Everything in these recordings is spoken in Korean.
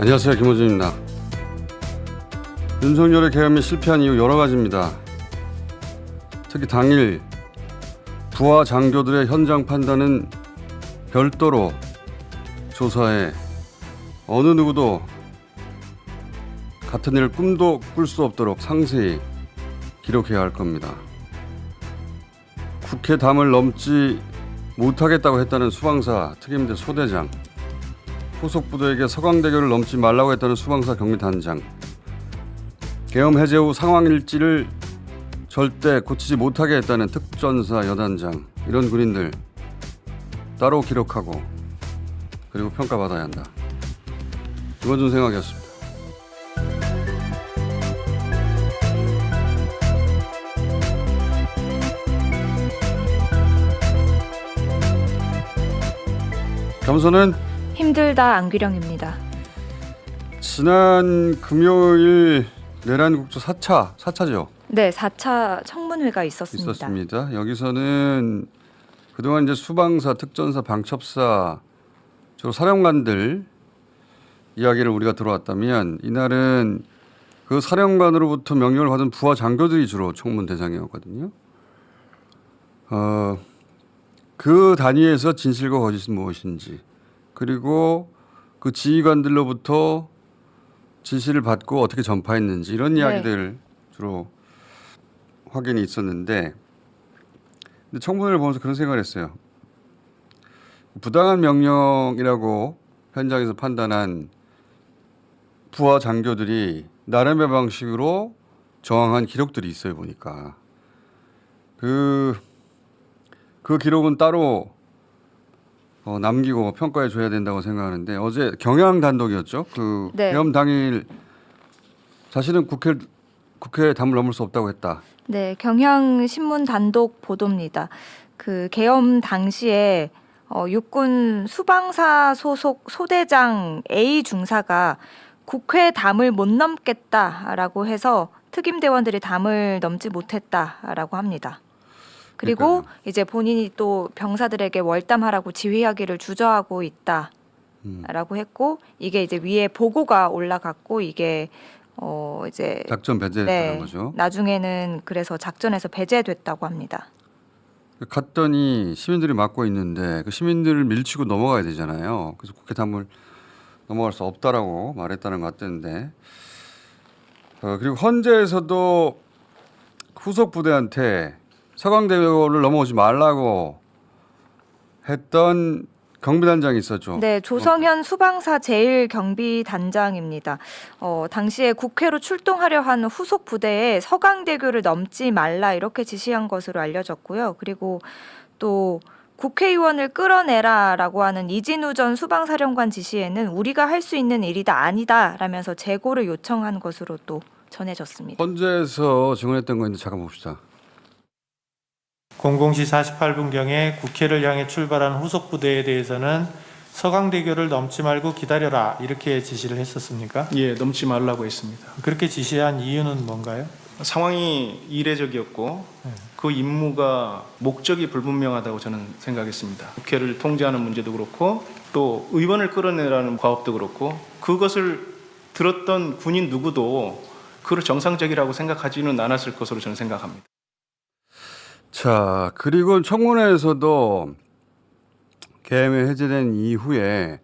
안녕하세요, 김호준입니다. 윤석열의 계엄이 실패한 이유 여러 가지입니다. 특히 당일 부하 장교들의 현장 판단은 별도로 조사해 어느 누구도 같은 일을 꿈도 꿀 수 없도록 상세히 기록해야 할 겁니다. 국회 담을 넘지 못하겠다고 했다는 수방사 특임대 소대장, 후속 부대에게 서강대교를 넘지 말라고 했다는 수방사 경비단장, 계엄 해제 후 상황 일지를 절대 고치지 못하게 했다는 특전사 여단장, 이런 군인들 따로 기록하고 그리고 평가받아야 한다. 김어준 생각이었습니다. 겸손은 힘들다 안규령입니다. 지난 금요일 내란국조 4차죠. 네, 4차 청문회가 있었습니다. 여기서는 그동안 이제 수방사, 특전사, 방첩사 저 사령관들 이야기를 우리가 들어왔다면 이날은 그 사령관으로부터 명령을 받은 부하 장교들이 주로 청문 대상이었거든요. 그 단위에서 진실과 거짓은 무엇인지, 그리고 그 지휘관들로부터 지시를 받고 어떻게 전파했는지 이런 이야기들 주로 확인이 있었는데, 근데 청문회를 보면서 그런 생각을 했어요. 부당한 명령이라고 현장에서 판단한 부하 장교들이 나름의 방식으로 저항한 기록들이 있어요. 보니까 그 기록은 따로 남기고 평가해 줘야 된다고 생각하는데, 어제 경향 단독이었죠. 그 계엄 당일 자신은 국회 담을 넘을 수 없다고 했다. 네, 경향신문 단독 보도입니다. 그 계엄 당시에 육군 수방사 소속 소대장 A 중사가 국회 담을 못 넘겠다라고 해서 특임대원들이 담을 넘지 못했다라고 합니다. 그리고 이제 본인이 또 병사들에게 월담하라고 지휘하기를 주저하고 있다라고 했고, 이게 이제 위에 보고가 올라갔고, 이게 이제 작전 배제됐다는 거죠. 나중에는 그래서 작전에서 배제됐다고 합니다. 갔더니 시민들이 막고 있는데 그 시민들을 밀치고 넘어가야 되잖아요. 그래서 국회 담을 넘어갈 수 없다라고 말했다는 것 같던데, 그리고 헌재에서도 후속 부대한테 서강대교를 넘어오지 말라고 했던 경비단장이 있었죠. 네, 조성현 수방사 제1경비단장입니다. 당시에 국회로 출동하려 한 후속 부대에 서강대교를 넘지 말라 이렇게 지시한 것으로 알려졌고요. 그리고 또 국회의원을 끌어내라라고 하는 이진우 전 수방사령관 지시에는 우리가 할 수 있는 일이다 아니다 라면서 재고를 요청한 것으로 또 전해졌습니다. 헌재에서 증언했던 거인데 잠깐 봅시다. 00시 48분경에 국회를 향해 출발한 후속 부대에 대해서는 서강대교를 넘지 말고 기다려라 이렇게 지시를 했었습니까? 예, 넘지 말라고 했습니다. 그렇게 지시한 이유는 뭔가요? 상황이 이례적이었고 그 임무가 목적이 불분명하다고 저는 생각했습니다. 국회를 통제하는 문제도 그렇고 또 의원을 끌어내라는 과업도 그렇고, 그것을 들었던 군인 누구도 그걸 정상적이라고 생각하지는 않았을 것으로 저는 생각합니다. 자, 그리고 청문회에서도 계엄이 해제된 이후에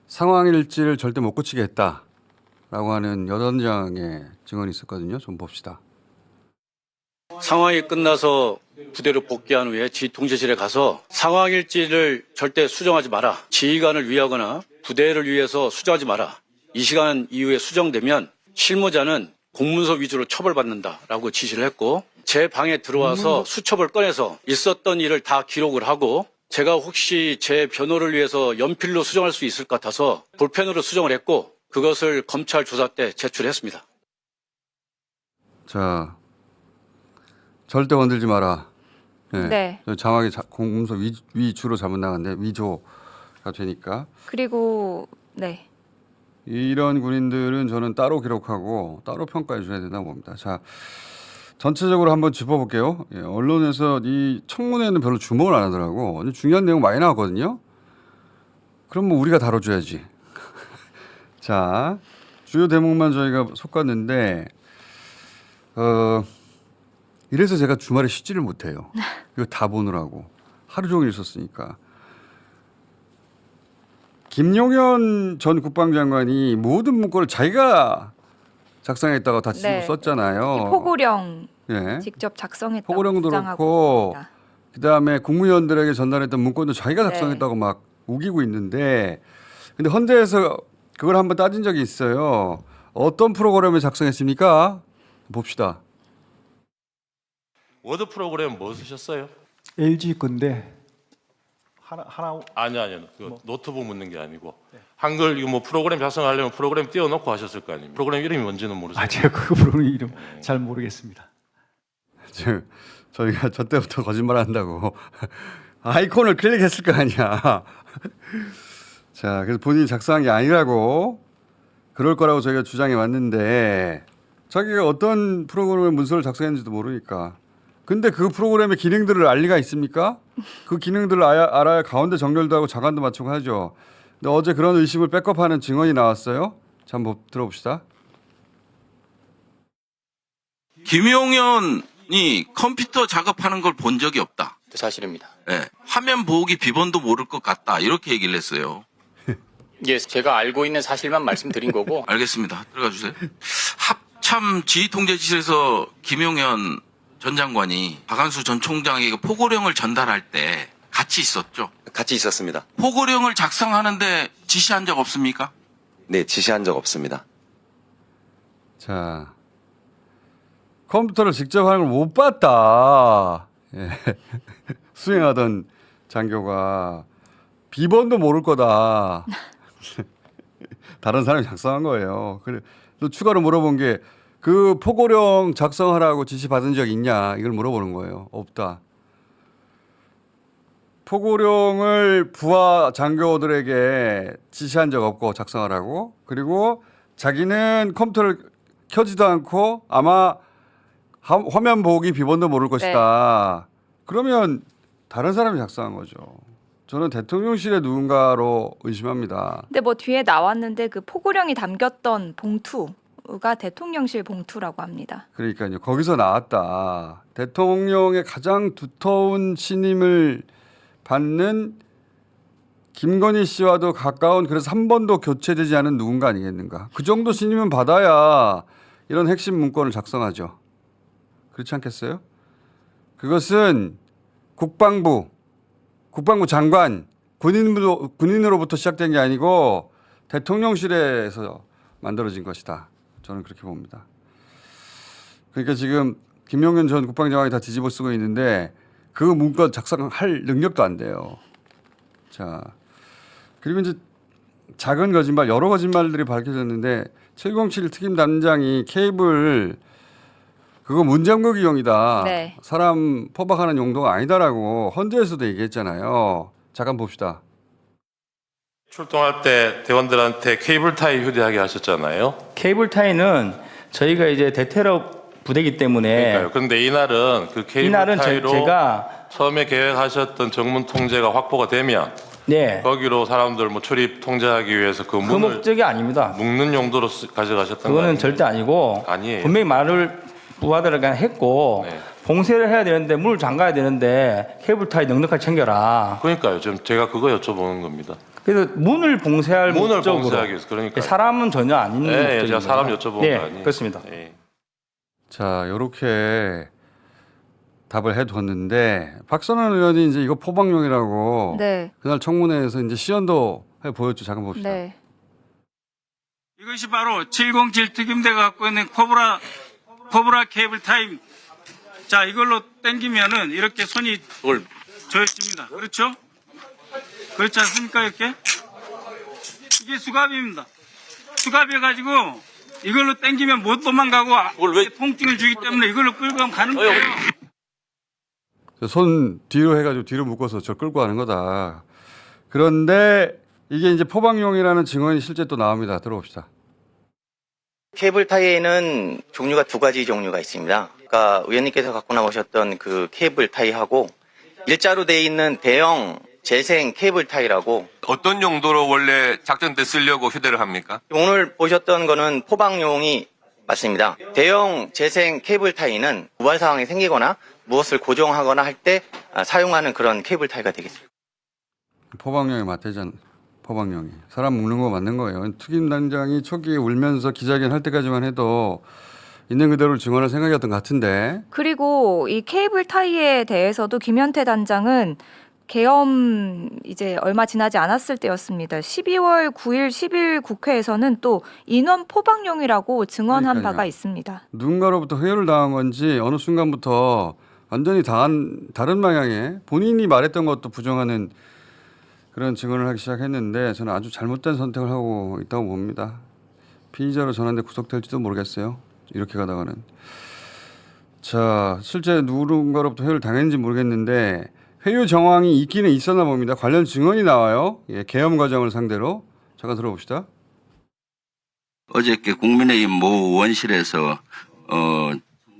상황 일지를 절대 못 고치게 했다라고 하는 여단장의 증언이 있었거든요. 좀 봅시다. 상황이 끝나서 부대로 복귀한 후에 지휘통제실에 가서 상황 일지를 절대 수정하지 마라. 지휘관을 위하거나 부대를 위해서 수정하지 마라. 이 시간 이후에 수정되면 실무자는 공문서 위주로 처벌받는다라고 지시를 했고, 제 방에 들어와서 수첩을 꺼내서 있었던 일을 다 기록을 하고, 제가 혹시 제 변호를 위해서 연필로 수정할 수 있을 것 같아서 볼펜으로 수정을 했고, 그것을 검찰 조사 때 제출했습니다. 자, 절대 건들지 마라. 네. 장하게 공문서 위주로 잘못 나갔는데 위조가 되니까. 그리고 네. 이런 군인들은 저는 따로 기록하고 따로 평가해 줘야 된다고 봅니다. 자, 전체적으로 한번 짚어볼게요. 언론에서 이 청문회는 별로 주목을 안 하더라고. 중요한 내용 많이 나왔거든요. 그럼 뭐 우리가 다뤄줘야지. 자, 주요 대목만 저희가 솎았는데 이래서 제가 주말에 쉬지를 못해요. 이거 다 보느라고 하루 종일 있었으니까. 김용현 전 국방장관이 모든 문건을 자기가 작성했다고 다 뒤집어 네. 썼잖아요. 이 포고령 예. 직접 작성했다고 포고령도 주장하고 그렇고 있습니다. 그다음에 국무위원들에게 전달했던 문건도 자기가 네. 작성했다고 막 우기고 있는데 근데 헌재에서 그걸 한번 따진 적이 있어요. 어떤 프로그램을 작성했습니까? 봅시다. 워드 프로그램 뭐 쓰셨어요? LG 건데 하나 아니요. 그 노트북 묻는 게 아니고 한글 이거 뭐 프로그램 작성하려면 프로그램 띄워놓고 하셨을 거 아닙니까? 프로그램 이름이 뭔지는 모르세요? 제가 그 프로그램 이름 잘 모르겠습니다. 저희가 저 때부터 거짓말한다고 아이콘을 클릭했을 거 아니야. 자, 그래서 본인이 작성한 게 아니라고 그럴 거라고 저희가 주장해 왔는데 자기가 어떤 프로그램의 문서를 작성했는지도 모르니까. 근데 그 프로그램의 기능들을 알 리가 있습니까? 그 기능들을 알아야 가운데 정렬도 하고 자간도 맞추고 하죠. 근데 어제 그런 의심을 백업하는 증언이 나왔어요. 자, 한번 들어봅시다. 김용현이 컴퓨터 작업하는 걸 본 적이 없다. 사실입니다. 예. 화면 보호기 비번도 모를 것 같다. 이렇게 얘기를 했어요. 예, 제가 알고 있는 사실만 말씀드린 거고. 알겠습니다. 들어가 주세요. 합참 지휘통제실에서 김용현 전 장관이 박한수 전 총장에게 포고령을 전달할 때 같이 있었죠. 같이 있었습니다. 포고령을 작성하는데 지시한 적 없습니까? 네, 지시한 적 없습니다. 자, 컴퓨터를 직접 하는 걸 못 봤다. 예. 수행하던 장교가 비번도 모를 거다. 다른 사람이 작성한 거예요. 그래 또 추가로 물어본 게 그 포고령 작성하라고 지시 받은 적 있냐 이걸 물어보는 거예요. 없다. 포고령을 부하 장교들에게 지시한 적 없고 작성하라고. 그리고 자기는 컴퓨터를 켜지도 않고 아마 화면 보기 비번도 모를 것이다. 그러면 다른 사람이 작성한 거죠. 저는 대통령실의 누군가로 의심합니다. 근데 뭐 뒤에 나왔는데 그 포고령이 담겼던 봉투가 대통령실 봉투라고 합니다. 그러니까요. 거기서 나왔다. 대통령의 가장 두터운 신임을 받는 김건희 씨와도 가까운 그래서 한 번도 교체되지 않은 누군가 아니겠는가. 그 정도 신임은 받아야 이런 핵심 문건을 작성하죠. 그렇지 않겠어요? 그것은 국방부 장관, 군인으로부터 시작된 게 아니고 대통령실에서 만들어진 것이다. 저는 그렇게 봅니다. 그러니까 지금 김용현 전 국방장관이 다 뒤집어 쓰고 있는데 그 문건 작성할 능력도 안 돼요. 자, 그리고 이제 작은 거짓말, 여러 거짓말들이 밝혀졌는데 707 특임 단장이 케이블 그거 문잠그기용이다. 네. 사람 포박하는 용도가 아니다라고 헌재에서도 얘기했잖아요. 잠깐 봅시다. 출동할 때 대원들한테 케이블 타이 휴대하게 하셨잖아요. 케이블 타이는 저희가 이제 대테러 부대이기 때문에 그러니까요. 그런데 이날은 그 케이블 이날은 타이로 제가 처음에 계획하셨던 정문 통제가 확보가 되면 네, 거기로 사람들 뭐 출입 통제하기 위해서 그 그 문을 목적이 아닙니다. 묶는 용도로 가져가셨던 거 그거는 아니에요? 절대 아니고 아니에요. 분명히 말을 부하들에게 했고 네. 봉쇄를 해야 되는데 문을 잠가야 되는데 케이블 타이 넉넉하게 챙겨라. 그러니까요. 지금 제가 그거 여쭤보는 겁니다. 그래서 문을 봉쇄할 문을 목적으로 봉쇄하기 위해서 그러니까 사람은 전혀 아닌 예, 목적입니다. 제가 사람 여쭤본 네, 거 아니에요. 그렇습니다. 예. 자, 이렇게 답을 해뒀는데 박선원 의원이 이제 이거 포박용이라고 네. 그날 청문회에서 이제 시연도 해 보였죠. 잠깐 봅시다. 네. 이것이 바로 707 특임대가 갖고 있는 코브라 케이블 타임. 자, 이걸로 당기면은 이렇게 손이 조여집니다. 그렇죠? 그렇지 않습니까? 이렇게? 이게 수갑입니다. 수갑이어가지고 이걸로 당기면 못 도망가고 통증을 주기 때문에 이걸로 끌고 가는 거예요. 손 뒤로 해가지고 뒤로 묶어서 저 끌고 가는 거다. 그런데 이게 이제 포박용이라는 증언이 실제 또 나옵니다. 들어봅시다. 케이블 타이에는 종류가 두 가지 종류가 있습니다. 아까 의원님께서 갖고 나오셨던 그 케이블 타이하고 일자로 돼 있는 대형 재생 케이블 타이라고 어떤 용도로 원래 작전 때 쓰려고 휴대를 합니까? 오늘 보셨던 거는 포방용이 맞습니다. 대형 재생 케이블 타이는 우발 상황이 생기거나 무엇을 고정하거나 할 때 사용하는 그런 케이블 타이가 되겠습니다. 포방용이 맞대잖아. 포방용이. 사람 묶는 거 맞는 거예요. 특임단장이 초기에 울면서 기자회견 할 때까지만 해도 있는 그대로를 증언할 생각이었던 것 같은데. 그리고 이 케이블 타이에 대해서도 김현태 단장은 계엄 이제 얼마 지나지 않았을 때였습니다. 12월 9일, 10일 국회에서는 또 인원 포방용이라고 증언한 그러니까요. 바가 있습니다. 누군가로부터 회유를 당한 건지 어느 순간부터 완전히 다른 방향에 본인이 말했던 것도 부정하는 그런 증언을 하기 시작했는데 저는 아주 잘못된 선택을 하고 있다고 봅니다. 피의자로 전환돼 구속될지도 모르겠어요. 이렇게 가다가는. 자, 실제 누군가로부터 회유를 당했는지 모르겠는데 회유 정황이 있기는 있었나 봅니다. 관련 증언이 나와요. 예, 계엄 과정을 상대로. 잠깐 들어봅시다. 어저께 국민의힘 모 의원실에서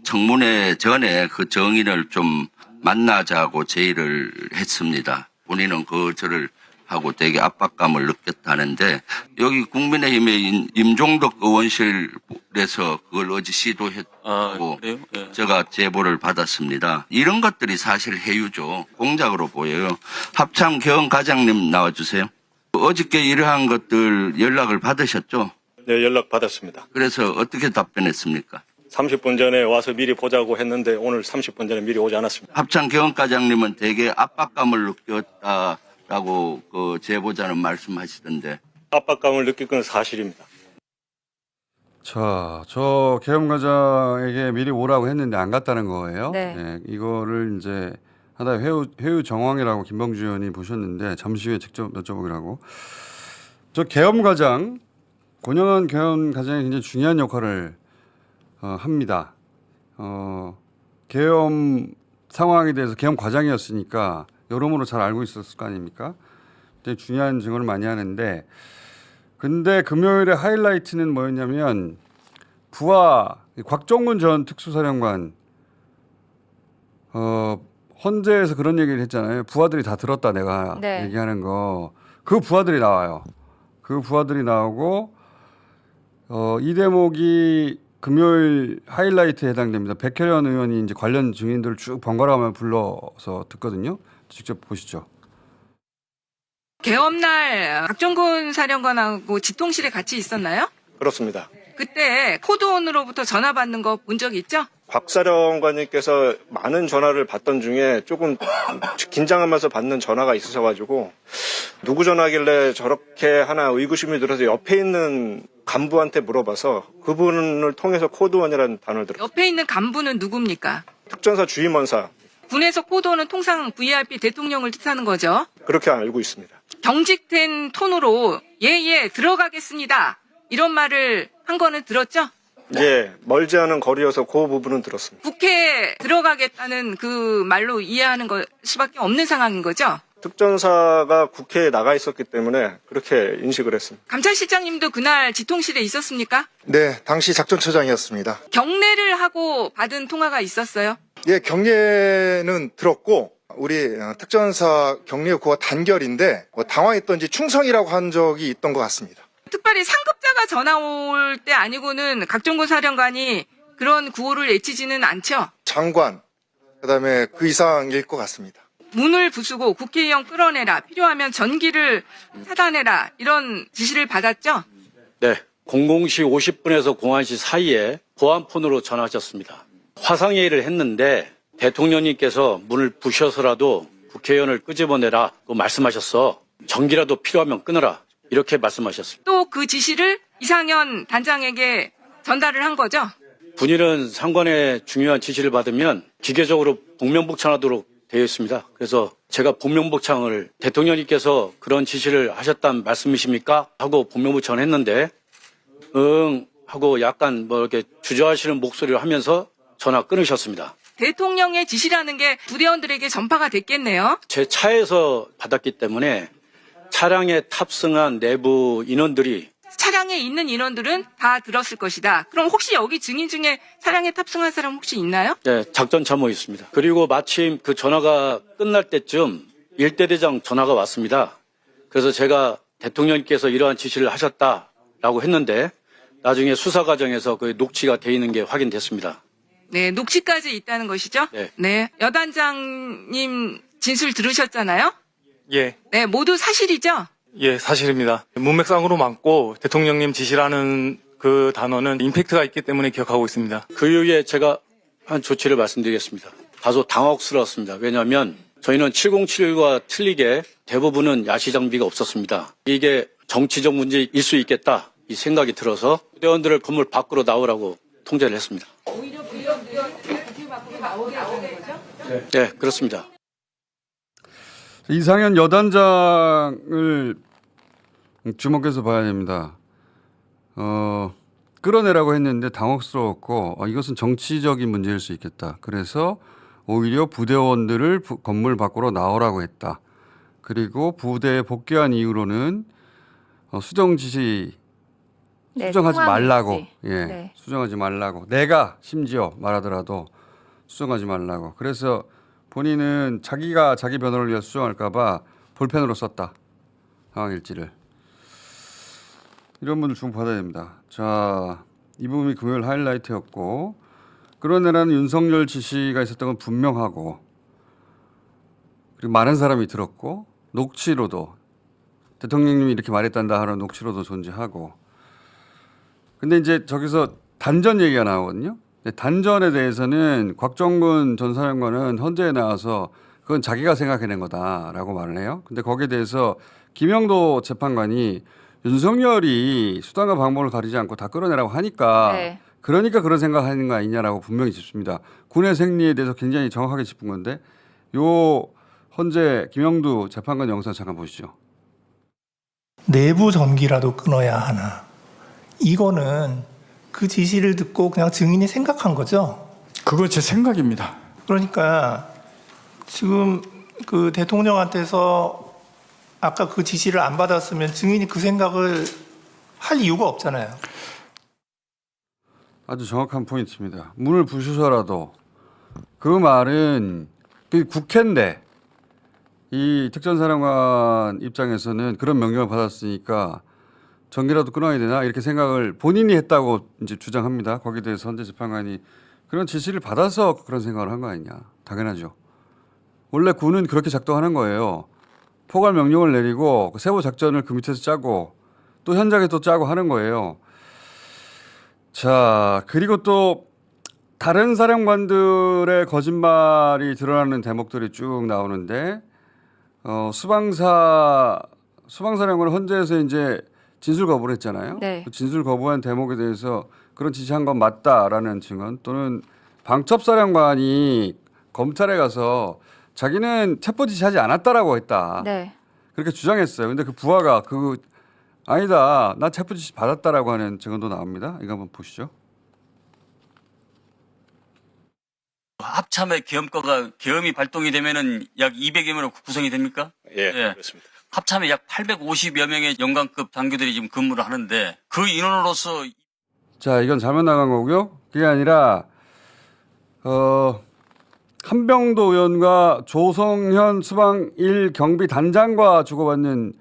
청문회 전에 그 정인을 좀 만나자고 제의를 했습니다. 본인은 저를 하고 되게 압박감을 느꼈다는데 여기 국민의힘의 임종덕 의원실에서 그걸 어제 시도했고 제가 제보를 받았습니다. 이런 것들이 사실 해유죠. 공작으로 보여요. 합참 개헌 과장님 나와주세요. 어저께 이러한 것들 연락을 받으셨죠? 네, 연락 받았습니다. 그래서 어떻게 답변했습니까? 30분 전에 와서 미리 보자고 했는데 오늘 30분 전에 미리 오지 않았습니다. 합참 개헌 과장님은 되게 압박감을 느꼈다라고 그 제보자는 말씀하시던데. 압박감을 느낄 건 사실입니다. 자, 저 계엄 과장에게 미리 오라고 했는데 안 갔다는 거예요. 네. 네, 이거를 이제 하다 회유 정황이라고 김범주 의원이 보셨는데 잠시 후에 직접 여쭤보기로 하고. 저 계엄 과장, 권영한 계엄 과장이 굉장히 중요한 역할을 합니다. 계엄 상황에 대해서 계엄 과장이었으니까 여러모로 잘 알고 있었을 거 아닙니까? 되게 중요한 증언을 많이 하는데 근데 금요일에 하이라이트는 뭐였냐면 부하 곽종근 전 특수사령관 헌재에서 그런 얘기를 했잖아요. 부하들이 다 들었다 내가 네. 얘기하는 거. 그 부하들이 나와요. 그 부하들이 나오고 이 대목이 금요일 하이라이트에 해당됩니다. 백혜련 의원이 이제 관련 증인들을 쭉 번갈아가며 불러서 듣거든요. 직접 보시죠. 계엄날 박종근 사령관하고 지통실에 같이 있었나요? 그렇습니다. 그때 코드원으로부터 전화 받는 거 본 적 있죠? 곽 사령관님께서 많은 전화를 받던 중에 조금 긴장하면서 받는 전화가 있으셔가지고 누구 전화길래 저렇게 하나 의구심이 들어서 옆에 있는 간부한테 물어봐서 그분을 통해서 코드원이라는 단어를 들었어요. 옆에 있는 간부는 누굽니까? 특전사 주임원사 군에서 코드원은 통상 VIP 대통령을 뜻하는 거죠. 그렇게 알고 있습니다. 경직된 톤으로 예 들어가겠습니다. 이런 말을 한 거는 들었죠? 예, 멀지 않은 거리여서 그 부분은 들었습니다. 국회에 들어가겠다는 그 말로 이해하는 것밖에 없는 상황인 거죠? 특전사가 국회에 나가 있었기 때문에 그렇게 인식을 했습니다. 감찰실장님도 그날 지통실에 있었습니까? 네, 당시 작전처장이었습니다. 경례를 하고 받은 통화가 있었어요? 예, 경례는 들었고 우리 특전사 경례 그거 단결인데 당황했던지 충성이라고 한 적이 있던 것 같습니다. 특별히 상급자가 전화 올 때 아니고는 각종군 사령관이 그런 구호를 외치지는 않죠? 장관, 그다음에 그 이상일 것 같습니다. 문을 부수고 국회의원 끌어내라, 필요하면 전기를 차단해라, 이런 지시를 받았죠? 네. 00시 50분에서 01시 사이에 보안폰으로 전화하셨습니다. 화상회의를 했는데 대통령님께서 문을 부셔서라도 국회의원을 끄집어내라고 말씀하셨어. 전기라도 필요하면 끊어라. 이렇게 말씀하셨습니다. 또 그 지시를 이상현 단장에게 전달을 한 거죠? 군인은 상관의 중요한 지시를 받으면 기계적으로 복명복창하도록 되어 있습니다. 그래서 제가 복명복창을 대통령님께서 그런 지시를 하셨단 말씀이십니까? 하고 복명복창을 했는데 응 하고 약간 뭐 이렇게 주저하시는 목소리를 하면서 전화 끊으셨습니다. 대통령의 지시라는 게 부대원들에게 전파가 됐겠네요? 제 차에서 받았기 때문에 차량에 탑승한 내부 인원들이 차량에 있는 인원들은 다 들었을 것이다. 그럼 혹시 여기 증인 중에 차량에 탑승한 사람 혹시 있나요? 네, 작전 참모 있습니다. 그리고 마침 그 전화가 끝날 때쯤 일대대장 전화가 왔습니다. 그래서 제가 대통령께서 이러한 지시를 하셨다라고 했는데 나중에 수사 과정에서 그 녹취가 돼 있는 게 확인됐습니다. 네, 녹취까지 있다는 것이죠? 네. 여단장님 진술 들으셨잖아요? 예, 네, 모두 사실이죠? 예, 사실입니다. 문맥상으로 맞고 대통령님 지시라는 그 단어는 임팩트가 있기 때문에 기억하고 있습니다. 그 이후에 제가 한 조치를 말씀드리겠습니다. 다소 당혹스러웠습니다. 왜냐하면 저희는 707과 틀리게 대부분은 야시 장비가 없었습니다. 이게 정치적 문제일 수 있겠다 이 생각이 들어서 부대원들을 건물 밖으로 나오라고 통제를 했습니다. 오히려 부대원들이 국회 밖으로 나오게 하는 거죠? 네, 그렇습니다. 이상현 여단장을 주목해서 봐야 됩니다. 끌어내라고 했는데 당혹스러웠고 이것은 정치적인 문제일 수 있겠다. 그래서 오히려 부대원들을 건물 밖으로 나오라고 했다. 그리고 부대에 복귀한 이후로는 수정 지시 수정하지 말라고. 예, 네. 수정하지 말라고. 내가 심지어 말하더라도 수정하지 말라고. 그래서 본인은 자기가 자기 변호를 위해 수정할까 봐 볼펜으로 썼다. 상황일지를. 이런 분들 주목받아야 됩니다. 자, 이 부분이 금요일 하이라이트였고 끌어내라는 윤석열 지시가 있었던 건 분명하고 그리고 많은 사람이 들었고 녹취로도 대통령님이 이렇게 말했단다 하는 녹취로도 존재하고 근데 이제 저기서 단전 얘기가 나오거든요. 단전에 대해서는 곽정근 전 사령관은 헌재에 나와서 그건 자기가 생각해낸 거다라고 말을 해요. 근데 거기에 대해서 김영도 재판관이 윤석열이 수단과 방법을 가리지 않고 다 끌어내라고 하니까 네. 그러니까 그런 생각하는 거 아니냐라고 분명히 짚습니다. 군의 생리에 대해서 굉장히 정확하게 짚은 건데 요 헌재 김영도 재판관 영상 잠깐 보시죠. 내부 전기라도 끊어야 하나. 이거는 그 지시를 듣고 그냥 증인이 생각한 거죠. 그거 제 생각입니다. 그러니까 지금 그 대통령한테서 아까 그 지시를 안 받았으면 증인이 그 생각을 할 이유가 없잖아요. 아주 정확한 포인트입니다. 문을 부수서라도 그 말은 그 국회인데 이 특전사령관 입장에서는 그런 명령을 받았으니까 전기라도 끊어야 되나 이렇게 생각을 본인이 했다고 이제 주장합니다. 거기에 대해서 헌재 재판관이 그런 지시를 받아서 그런 생각을 한 거 아니냐. 당연하죠. 원래 군은 그렇게 작동하는 거예요. 포괄 명령을 내리고 세부 작전을 그 밑에서 짜고 또 현장에 또 짜고 하는 거예요. 자, 그리고 또 다른 사령관들의 거짓말이 드러나는 대목들이 쭉 나오는데 수방사령관은 헌재에서 이제 진술 거부를 했잖아요. 네. 그 진술 거부한 대목에 대해서 그런 지시한 건 맞다라는 증언 또는 방첩사령관이 검찰에 가서 자기는 체포 지시하지 않았다라고 했다. 네. 그렇게 주장했어요. 근데 그 부하가 아니다. 나 체포 지시 받았다라고 하는 증언도 나옵니다. 이거 한번 보시죠. 합참의 계엄이 발동이 되면은 약 200여 명으로 구성이 됩니까? 예, 그렇습니다. 합참에 약 850여 명의 영관급 장교들이 지금 근무를 하는데 그 인원으로서 자, 이건 잘못 나간 거고요. 그게 아니라 한병도 의원과 조성현 수방 1 경비 단장과 주고받는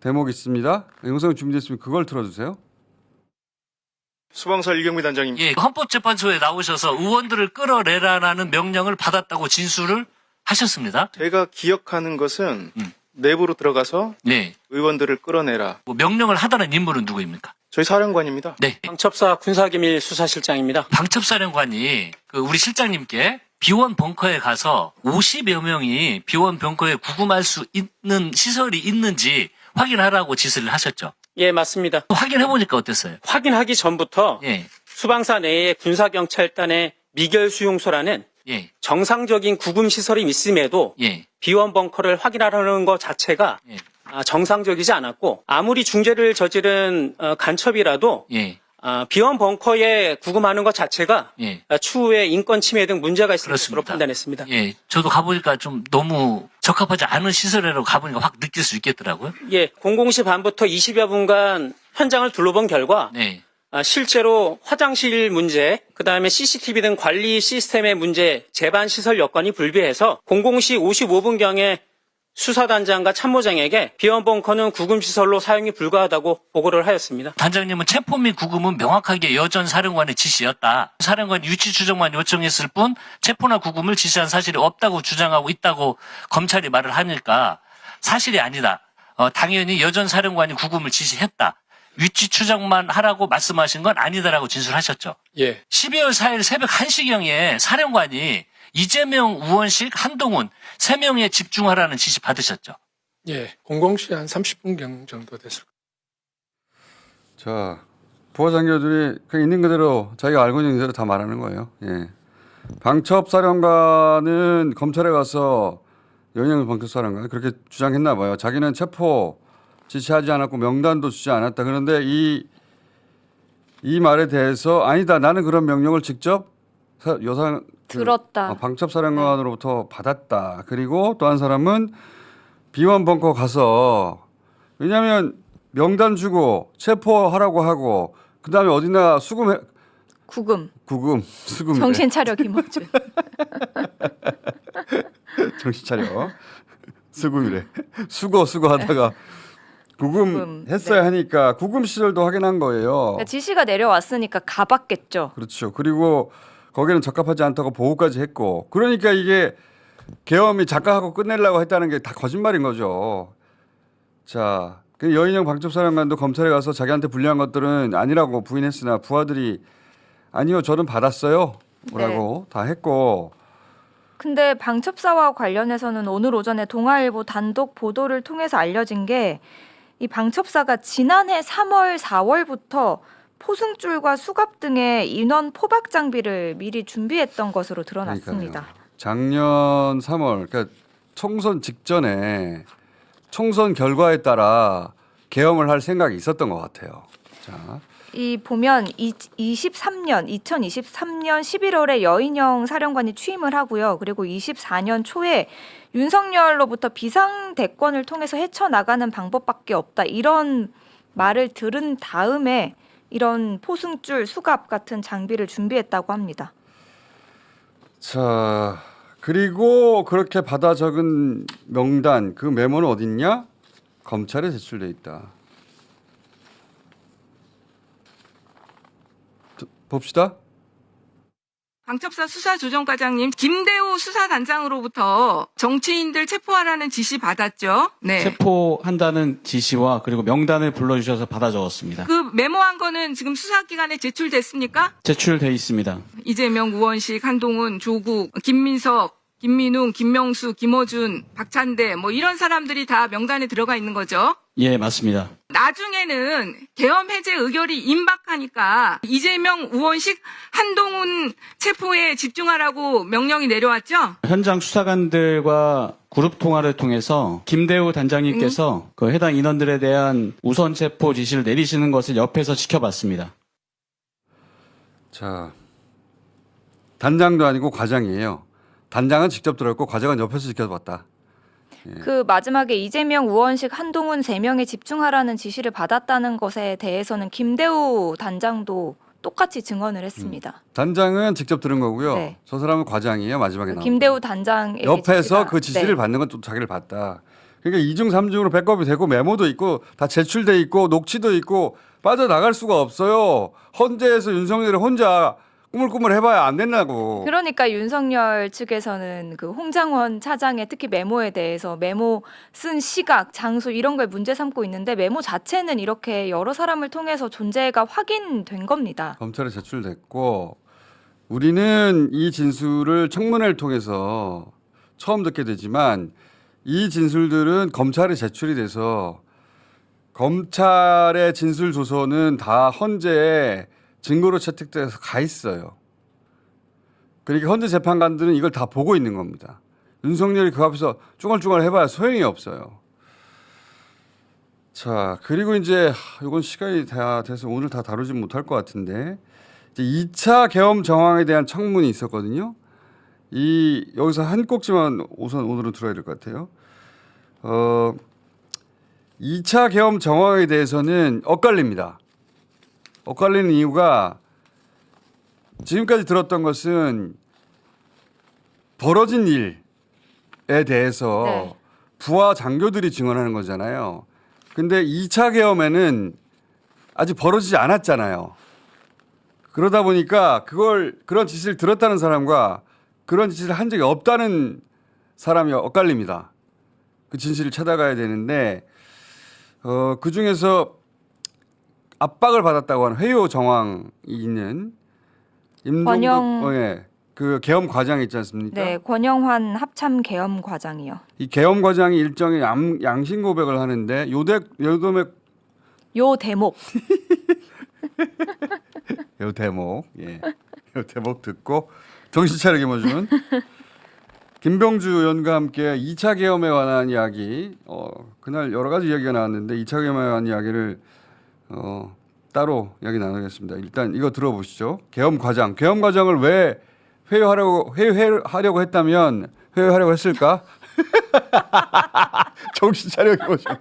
대목이 있습니다. 영상이 준비됐으면 그걸 틀어주세요. 수방사 1경비 단장님. 예, 헌법재판소에 나오셔서 의원들을 끌어내라는 명령을 받았다고 진술을 하셨습니다. 제가 기억하는 것은 내부로 들어가서 네. 의원들을 끌어내라. 명령을 하다는 인물은 누구입니까? 저희 사령관입니다. 네. 방첩사 군사기밀 수사실장입니다. 방첩사령관이 우리 실장님께 비원 벙커에 가서 50여 명이 비원 벙커에 구금할 수 있는 시설이 있는지 확인하라고 지시를 하셨죠. 예, 맞습니다. 확인해보니까 어땠어요? 확인하기 전부터 예. 수방사 내에 군사경찰단의 미결수용소라는 예. 정상적인 구금시설이 있음에도 예. 비원 벙커를 확인하라는 것 자체가 예. 정상적이지 않았고 아무리 중재를 저지른 간첩이라도 예. 비원 벙커에 구금하는 것 자체가 예. 추후에 인권 침해 등 문제가 있을 그렇습니다. 것으로 판단했습니다. 예. 저도 가보니까 좀 너무 적합하지 않은 시설에로 가보니까 확 느낄 수 있겠더라고요. 예, 00시 반부터 20여 분간 현장을 둘러본 결과 네. 실제로 화장실 문제, 그다음에 CCTV 등 관리 시스템의 문제, 제반 시설 여건이 불비해서 00시 55분경에 수사단장과 참모장에게 비원 벙커는 구금시설로 사용이 불가하다고 보고를 하였습니다. 단장님은 체포 및 구금은 명확하게 여전 사령관의 지시였다. 사령관이 위치 추정만 요청했을 뿐 체포나 구금을 지시한 사실이 없다고 주장하고 있다고 검찰이 말을 하니까 사실이 아니다. 당연히 여전 사령관이 구금을 지시했다. 위치 추정만 하라고 말씀하신 건 아니다라고 진술하셨죠. 예. 12월 4일 새벽 1시경에 사령관이 이재명, 우원식, 한동훈 3명에 집중하라는 지시 받으셨죠. 예. 00시 한 30분경 정도 됐을 거예요. 자, 부하장교들이 그냥 있는 그대로 자기가 알고 있는 그대로 다 말하는 거예요. 예. 방첩사령관은 검찰에 가서 연영일 방첩사령관 그렇게 주장했나 봐요. 자기는 체포 지시하지 않았고 명단도 주지 않았다. 그런데 이 말에 대해서 아니다. 나는 그런 명령을 직접 들었다. 방첩사령관으로부터 받았다. 그리고 또 한 사람은 비원 벙커 가서 왜냐하면 명단 주고 체포하라고 하고 그 다음에 어디나 구금. 수금. 정신 차려 김어준. 정신 차려. 수금이래. 수거하다가 구금 했어야 하니까 구금 시절도 확인한 거예요. 그러니까 지시가 내려왔으니까 가봤겠죠. 그렇죠. 그리고 거기는 적합하지 않다고 보고까지 했고 그러니까 이게 계엄이 작가하고 끝내려고 했다는 게 다 거짓말인 거죠. 자, 그 여인영 방첩사령관도 검찰에 가서 자기한테 불리한 것들은 아니라고 부인했으나 부하들이 아니요 저는 받았어요 라고 다 했고 근데 방첩사와 관련해서는 오늘 오전에 동아일보 단독 보도를 통해서 알려진 게 이 방첩사가 지난해 3월, 4월부터 포승줄과 수갑 등의 인원 포박 장비를 미리 준비했던 것으로 드러났습니다. 그러니까요. 작년 3월 그러니까 총선 직전에 총선 결과에 따라 계엄을 할 생각이 있었던 것 같아요. 자. 이 보면 2023년 11월에 여인영 사령관이 취임을 하고요. 그리고 24년 초에 윤석열로부터 비상대권을 통해서 헤쳐나가는 방법밖에 없다. 이런 말을 들은 다음에 이런 포승줄, 수갑 같은 장비를 준비했다고 합니다. 자, 그리고 그렇게 받아 적은 명단 그 메모는 어딨냐? 검찰에 제출돼 있다. 봅시다. 방첩사 수사조정과장님 김대우 수사단장으로부터 정치인들 체포하라는 지시 받았죠. 네. 체포한다는 지시와 그리고 명단을 불러주셔서 받아 적었습니다. 그 메모한 거는 지금 수사기관에 제출됐습니까? 제출돼 있습니다. 이재명, 우원식, 한동훈, 조국, 김민석, 김민웅, 김명수, 김어준, 박찬대 뭐 이런 사람들이 다 명단에 들어가 있는 거죠. 예, 맞습니다. 나중에는 계엄 해제 의결이 임박하니까 이재명, 우원식, 한동훈 체포에 집중하라고 명령이 내려왔죠. 현장 수사관들과 그룹 통화를 통해서 김대우 단장님께서 그 해당 인원들에 대한 우선 체포 지시를 내리시는 것을 옆에서 지켜봤습니다. 자, 단장도 아니고 과장이에요. 단장은 직접 들었고 과장은 옆에서 지켜봤다. 예. 그 마지막에 이재명, 우원식, 한동훈 3명에 집중하라는 지시를 받았다는 것에 대해서는 김대우 단장도 똑같이 증언을 했습니다. 단장은 직접 들은 거고요. 네. 저 사람은 과장이에요. 마지막에 나온 김대우 단장에게 옆에서 그 지시를 네. 받는 건 또 자기를 봤다. 그러니까 2중 3중으로 백업이 되고 메모도 있고 다 제출돼 있고 녹취도 있고 빠져나갈 수가 없어요. 헌재에서 윤석열이 혼자 꾸물꾸물 해봐야 안 된다고. 그러니까 윤석열 측에서는 그 홍장원 차장의 특히 메모에 대해서 메모 쓴 시각, 장소 이런 걸 문제 삼고 있는데 메모 자체는 이렇게 여러 사람을 통해서 존재가 확인된 겁니다. 검찰에 제출됐고 우리는 이 진술을 청문회를 통해서 처음 듣게 되지만 이 진술들은 검찰에 제출이 돼서 검찰의 진술 조서는 다 헌재에 증거로 채택돼서 가 있어요. 그러니까 헌재 재판관들은 이걸 다 보고 있는 겁니다. 윤석열이 그 앞에서 쭈글쭈글 해봐야 소용이 없어요. 자, 그리고 이제 이건 시간이 다 돼서 오늘 다 다루지 못할 것 같은데 이제 2차 계엄 정황에 대한 청문이 있었거든요. 여기서 한 꼭지만 우선 오늘은 들어야 될 것 같아요. 2차 계엄 정황에 대해서는 엇갈립니다. 엇갈리는 이유가 지금까지 들었던 것은 벌어진 일에 대해서 부하 장교들이 증언하는 거잖아요. 근데 2차 계엄에는 아직 벌어지지 않았잖아요. 그러다 보니까 그런 지시를 들었다는 사람과 그런 지시를 한 적이 없다는 사람이 엇갈립니다. 그 진실을 찾아가야 되는데 그 중에서 압박을 받았다고 하는 회유 정황이 있는 임종덕 그 계엄 과장이 있지 않습니까? 네, 권영환 합참 계엄 과장이요. 이 계엄 과장이 일종의 양심 고백을 하는데 요 대목 예. 요 대목 듣고 정신 차리게 해준 김병주 의원과 함께 2차 계엄에 관한 이야기 그날 여러 가지 이야기가 나왔는데 2차 계엄에 관한 이야기를 따로 이야기 나누겠습니다. 일단 이거 들어보시죠. 계엄 과장을 왜 회유하려고 했다면 회유하려고 했을까? 정신 차리게 해준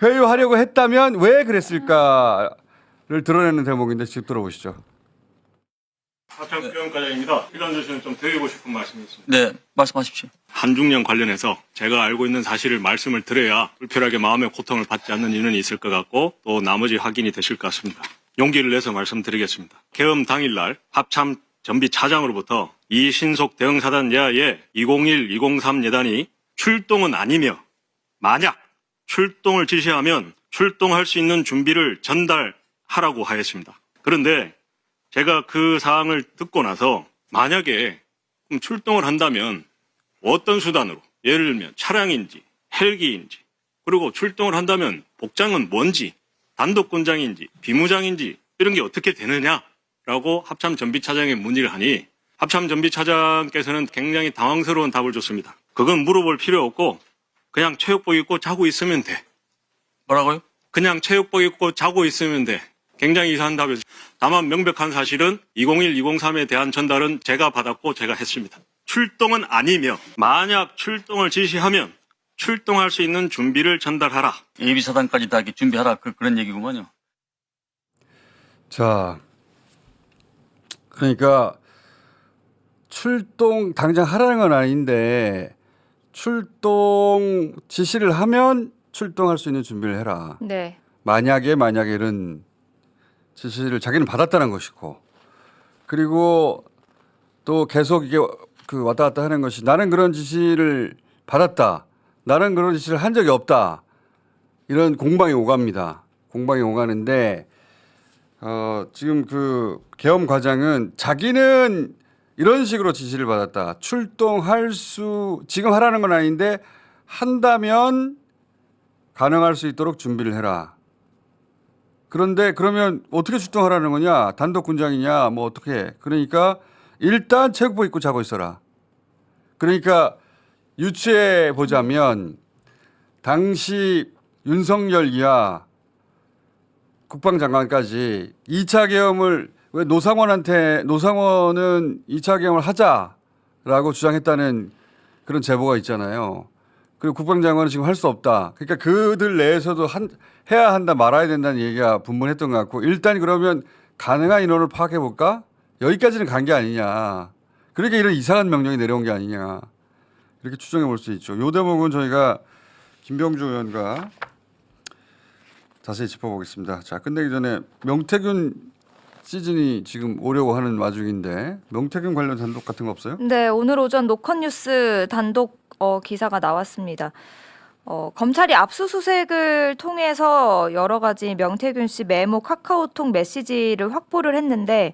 회유하려고 했다면 왜 그랬을까를 드러내는 대목인데 직접 들어보시죠. 합참 계엄과장입니다. 시간 주시면 좀 드리고 싶은 말씀이 있습니다. 네, 말씀하십시오. 한중령 관련해서 제가 알고 있는 사실을 말씀을 드려야 불필요하게 마음의 고통을 받지 않는 이유는 있을 것 같고 또 나머지 확인이 되실 것 같습니다. 용기를 내서 말씀드리겠습니다. 계엄 당일날 합참 전비 차장으로부터 이신속 대응사단 예하에 201-203 예단이 출동은 아니며 만약 출동을 지시하면 출동할 수 있는 준비를 전달하라고 하였습니다. 그런데 제가 그 사항을 듣고 나서 만약에 그럼 출동을 한다면 어떤 수단으로 예를 들면 차량인지 헬기인지 그리고 출동을 한다면 복장은 뭔지 단독군장인지 비무장인지 이런 게 어떻게 되느냐라고 합참 전비차장에 문의를 하니 합참 전비차장께서는 굉장히 당황스러운 답을 줬습니다. 그건 물어볼 필요 없고 그냥 체육복 입고 자고 있으면 돼. 뭐라고요? 그냥 체육복 입고 자고 있으면 돼. 굉장히 이상한 답이었어요. 다만 명백한 사실은 201-203에 대한 전달은 제가 받았고 제가 했습니다. 출동은 아니며 만약 출동을 지시하면 출동할 수 있는 준비를 전달하라. 예비사단까지 다 이렇게 준비하라. 그런 얘기구먼요. 자, 그러니까 출동 당장 하라는 건 아닌데 출동 지시를 하면 출동할 수 있는 준비를 해라. 네. 만약에 이런 지시를 자기는 받았다는 것이고 그리고 또 계속 이게 그 왔다 갔다 하는 것이 나는 그런 지시를 받았다. 나는 그런 지시를 한 적이 없다. 이런 공방이 오갑니다. 공방이 오가는데 지금 그 계엄 과장은 자기는 이런 식으로 지시를 받았다. 지금 하라는 건 아닌데 한다면 가능할 수 있도록 준비를 해라. 그런데 그러면 어떻게 출동하라는 거냐? 단독 군장이냐? 뭐 어떻게 해? 그러니까 일단 체육복 입고 자고 있어라. 그러니까 유추해 보자면 당시 윤석열 이하 국방장관까지 2차 계엄을 왜 노상원은 2차 계엄을 하자라고 주장했다는 그런 제보가 있잖아요. 그리고 국방장관은 지금 할 수 없다. 그러니까 그들 내에서도 해야 한다 말아야 된다는 얘기가 분분했던 것 같고 일단 그러면 가능한 인원을 파악해 볼까? 여기까지는 간 게 아니냐. 그러니까 이런 이상한 명령이 내려온 게 아니냐. 이렇게 추정해 볼 수 있죠. 이 대목은 저희가 김병주 의원과 자세히 짚어보겠습니다. 자, 끝내기 전에 명태균 시즌이 지금 오려고 하는 와중인데 명태균 관련 단독 같은 거 없어요? 네, 오늘 오전 노컷뉴스 단독 기사가 나왔습니다. 검찰이 압수수색을 통해서 여러 가지 명태균 씨 메모 카카오톡 메시지를 확보를 했는데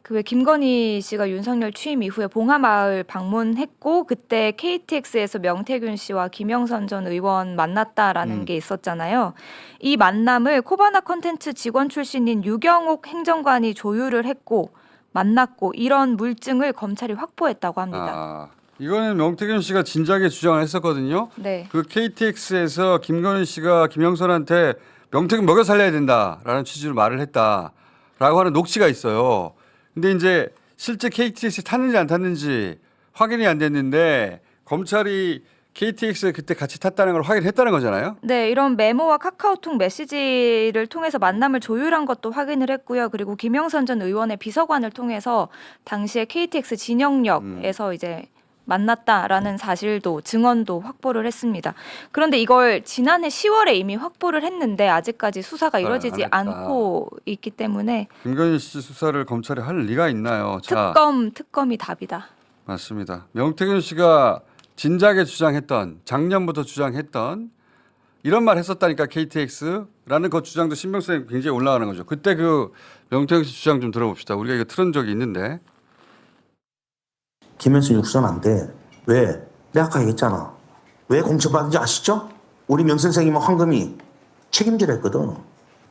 그 왜 김건희 씨가 윤석열 취임 이후에 봉하마을 방문했고 그때 KTX에서 명태균 씨와 김영선 전 의원 만났다라는 게 있었잖아요. 이 만남을 코바나 컨텐츠 직원 출신인 유경옥 행정관이 조율을 했고 만났고 이런 물증을 검찰이 확보했다고 합니다. 이거는 명태균 씨가 진작에 주장을 했었거든요. 네. 그 KTX에서 김건희 씨가 김영선한테 명태균 먹여 살려야 된다라는 취지로 말을 했다라고 하는 녹취가 있어요. 근데 이제 실제 KTX에 탔는지 안 탔는지 확인이 안 됐는데 검찰이 KTX에 그때 같이 탔다는 걸 확인했다는 거잖아요. 네, 이런 메모와 카카오톡 메시지를 통해서 만남을 조율한 것도 확인을 했고요. 그리고 김영선 전 의원의 비서관을 통해서 당시에 KTX 진영역에서 이제 만났다라는 사실도 증언도 확보를 했습니다. 그런데 이걸 지난해 10월에 이미 확보를 했는데 아직까지 수사가 이루어지지 안 했다. 않고 있기 때문에 김건희 씨 수사를 검찰이 할 리가 있나요? 자, 특검이 답이다. 맞습니다. 명태균 씨가 진작에 주장했던 작년부터 주장했던 이런 말 했었다니까 KTX라는 그 주장도 신빙성이 굉장히 올라가는 거죠. 그때 그 명태균 씨 주장 좀 들어봅시다. 우리가 이거 틀은 적이 있는데. 김현수 육선 안 돼. 왜? 내가 아까 얘기했잖아. 왜 공천받은지 아시죠? 우리 명 선생님은 황금이 책임지라 했거든.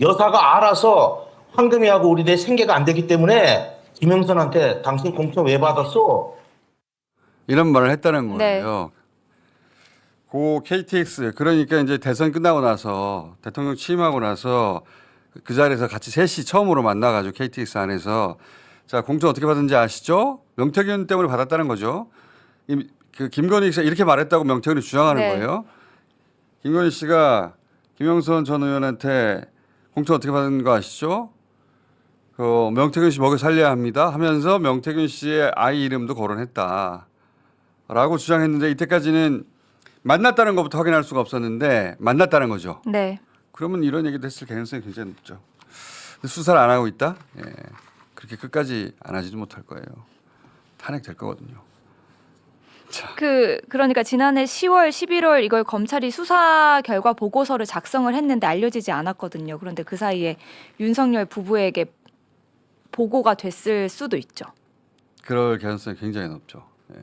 여사가 알아서 황금이하고 우리 내 생계가 안 되기 때문에 김영선한테 당신 공천 왜 받았어? 이런 말을 했다는 거예요. 고 KTX 그러니까 이제 대선 끝나고 나서 대통령 취임하고 나서 그 자리에서 같이 셋이 처음으로 만나가지고 KTX 안에서 자 공천 어떻게 받은지 아시죠? 명태균 때문에 받았다는 거죠. 그 김건희 씨가 이렇게 말했다고 명태균이 주장하는 네. 거예요. 김건희 씨가 김영선 전 의원한테 공천 어떻게 받은 거 아시죠? 그 명태균 씨 먹여 살려야 합니다 하면서 명태균 씨의 아이 이름도 거론했다. 라고 주장했는데 이때까지는 만났다는 것부터 확인할 수가 없었는데 만났다는 거죠. 네. 그러면 이런 얘기도 했을 가능성이 굉장히 높죠. 근데 수사를 안 하고 있다? 예. 그렇게 끝까지 안 하지도 못할 거예요. 탄핵될 거거든요. 그러니까 지난해 10월, 11월 이걸 검찰이 수사 결과 보고서를 작성을 했는데 알려지지 않았거든요. 그런데 그 사이에 윤석열 부부에게 보고가 됐을 수도 있죠. 그럴 가능성이 굉장히 높죠. 예.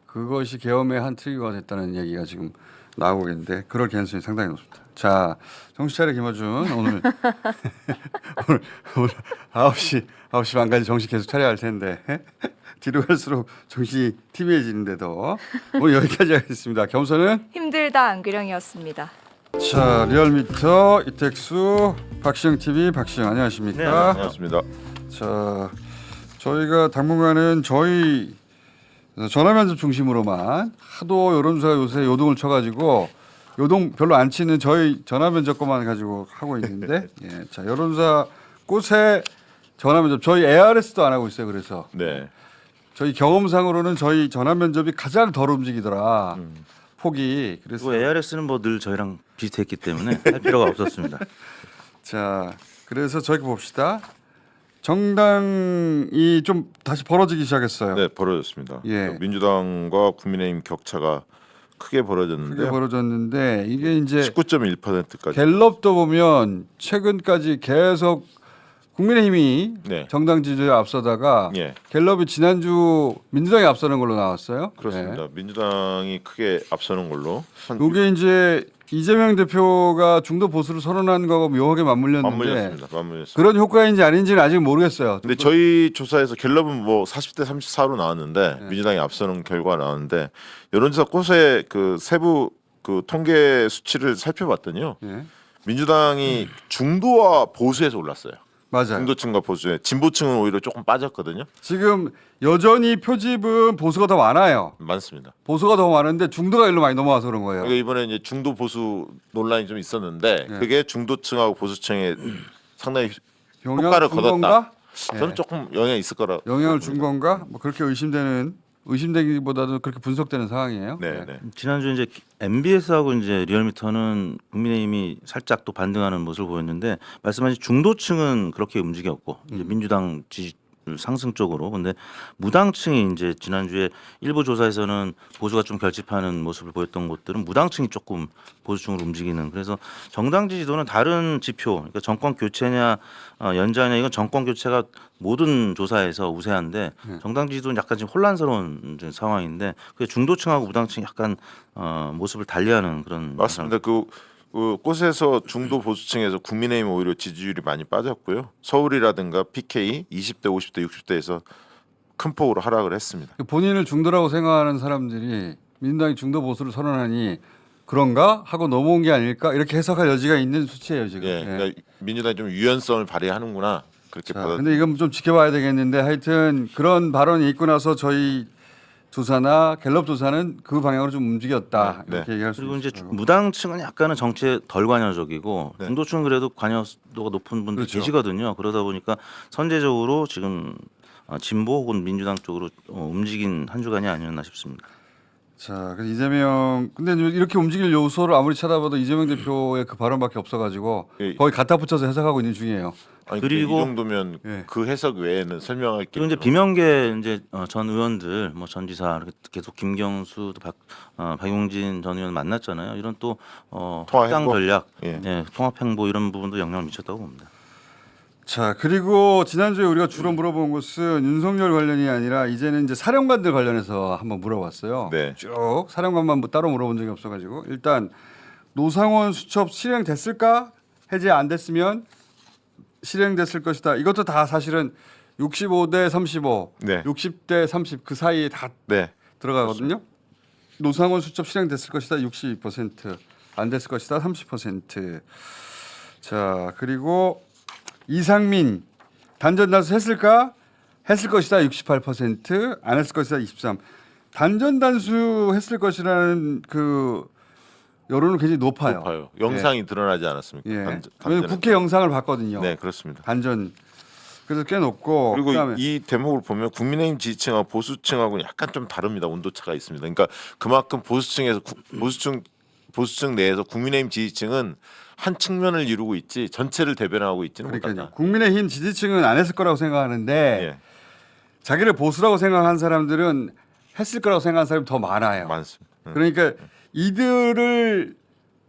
그것이 계엄의 한 트리거가 됐다는 얘기가 지금 나오고 있는데 그럴 가능성이 상당히 높습니다. 자, 정신 차려 김어준 오늘 오늘 9시 반까지 정신 계속 차려야 할 텐데 뒤로 갈수록 정신이 티비해지는데도 오늘 여기까지 하겠습니다. 겸손은 힘들다 안규령이었습니다. 자, 리얼미터 이택수 박시영 TV 박시영 안녕하십니까? 네, 안녕하십니다. 자, 저희가 당분간은 저희 전화 면접 중심으로만 하도 여론조사가 요새 요동을 쳐가지고 요동 별로 안 치는 저희 전화 면접 것만 가지고 하고 있는데 예, 자 여론조사 꽃에 전화 면접 저희 ARS도 안 하고 있어요. 그래서 네. 저희 경험상으로는 저희 전화 면접이 가장 덜 움직이더라 폭이. 그래서 ARS는 뭐 늘 저희랑 비슷했기 때문에 할 필요가 없었습니다. 자 그래서 저희 봅시다. 정당이 좀 다시 벌어지기 시작했어요. 네, 벌어졌습니다. 예. 민주당과 국민의힘 격차가 크게 벌어졌는데 이게 이제 19.1%까지. 갤럽도 보면 최근까지 계속 국민의힘이 네. 정당 지지율에 앞서다가 예. 갤럽이 지난주 민주당이 앞서는 걸로 나왔어요. 그렇습니다. 민주당이 크게 앞서는 걸로. 이게 이제 이재명 대표가 중도 보수를 선언한 거하고 묘하게 맞물렸는데 맞물렸습니다. 그런 효과인지 아닌지는 아직 모르겠어요. 근데 저희 조사에서 갤럽은 뭐 40대 34로 나왔는데 민주당이 앞서는 결과가 나왔는데 여론조사 꽃의 그 세부 그 통계 수치를 살펴봤더니요. 예. 민주당이 중도와 보수에서 올랐어요. 맞아요. 중도층과 보수에 진보층은 오히려 조금 빠졌거든요. 지금 여전히 표집은 보수가 더 많아요. 많습니다. 보수가 더 많은데 중도가 일로 많이 넘어와서 그런 거예요. 그러니까 이번에 이제 중도 보수 논란이 좀 있었는데 네. 그게 중도층하고 보수층에 상당히 영향을 효과를 준 거뒀다. 건가? 저는 네. 조금 영향이 있을 거라. 영향을 준 건가? 뭐 그렇게 의심되기보다도 그렇게 분석되는 상황이에요. 네, 네. 지난주 이제 MBS하고 이제 리얼미터는 국민의힘이 살짝 또 반등하는 모습을 보였는데 말씀하신 중도층은 그렇게 움직였고 이제 민주당 지지 상승 쪽으로. 근데 무당층이 이제 지난주에 일부 조사에서는 보수가 좀 결집하는 모습을 보였던 곳들은 무당층이 조금 보수층으로 움직이는. 그래서 정당 지지도는 다른 지표, 그러니까 정권 교체냐 연자냐 이건 정권 교체가 모든 조사에서 우세한데 정당 지지도는 약간 지금 혼란스러운 이제 상황인데 그 중도층하고 무당층이 약간 모습을 달리하는 그런. 맞습니다. 그 꽃에서 중도 보수층에서 국민의힘 오히려 지지율이 많이 빠졌고요. 서울이라든가 PK 20대, 50대, 60대에서 큰 폭으로 하락을 했습니다. 본인을 중도라고 생각하는 사람들이 민주당이 중도 보수를 선언하니 그런가 하고 넘어온 게 아닐까 이렇게 해석할 여지가 있는 수치예요 지금. 예, 그러니까 민주당이 좀 유연성을 발휘하는구나 그렇게 받아. 근데 이건 좀 지켜봐야 되겠는데 하여튼 그런 발언이 있고 나서 저희 조사나 갤럽 조사는 그 방향으로 좀 움직였다 이렇게 얘기할 수 그리고 있을 이제 무당층은 약간은 정치에 덜 관여적이고 중도층은 그래도 관여도가 높은 분들 그렇죠. 계시거든요. 그러다 보니까 선제적으로 지금 진보 혹은 민주당 쪽으로 움직인 한 주간이 아니었나 싶습니다. 자, 그래서 이재명 근데 이렇게 움직일 요소를 아무리 찾아봐도 이재명 대표의 그 발언밖에 없어가지고 거의 갖다 붙여서 해석하고 있는 중이에요. 아니, 그리고 이 정도면 그 해석 외에는 설명할 게 그리고 이제 비명계 이제 전 의원들 뭐 전 지사 이렇게 계속 김경수 또 박용진 전 의원 만났잖아요. 이런 또 확장 전략, 통합 행보 이런 부분도 영향을 미쳤다고 봅니다. 자, 그리고 지난주에 우리가 주로 물어본 것은 윤석열 관련이 아니라 이제는 이제 사령관들 관련해서 한번 물어봤어요. 네. 쭉 사령관만 뭐 따로 물어본 적이 없어가지고 일단 노상원 수첩 실행됐을까? 해제 안 됐으면 실행됐을 것이다. 이것도 다 사실은 65대 35, 네. 60대 30 그 사이에 다 들어가거든요. 노상원 수첩 실행됐을 것이다. 62%, 안 됐을 것이다. 30%. 자, 그리고 이상민 단전 단수 했을까? 했을 것이다. 68%, 안 했을 것이다. 23. 단전 단수 했을 것이라는 그 여론은 굉장히 높아요. 영상이 드러나지 않았습니까? 왜냐면 국회 영상을 봤거든요. 네, 그렇습니다. 단전. 그래서 꽤 높고 그리고 그다음에 이 대목을 보면 국민의힘 지지층하고 보수층하고는 약간 좀 다릅니다. 온도차가 있습니다. 그러니까 그만큼 보수층에서 보수층 내에서 국민의힘 지지층은 한 측면을 이루고 있지 전체를 대변하고 있지는 못한다. 국민의힘 지지층은 안 했을 거라고 생각하는데 자기를 보수라고 생각한 사람들은 했을 거라고 생각하는 사람이 더 많아요. 많습니다. 그러니까 이들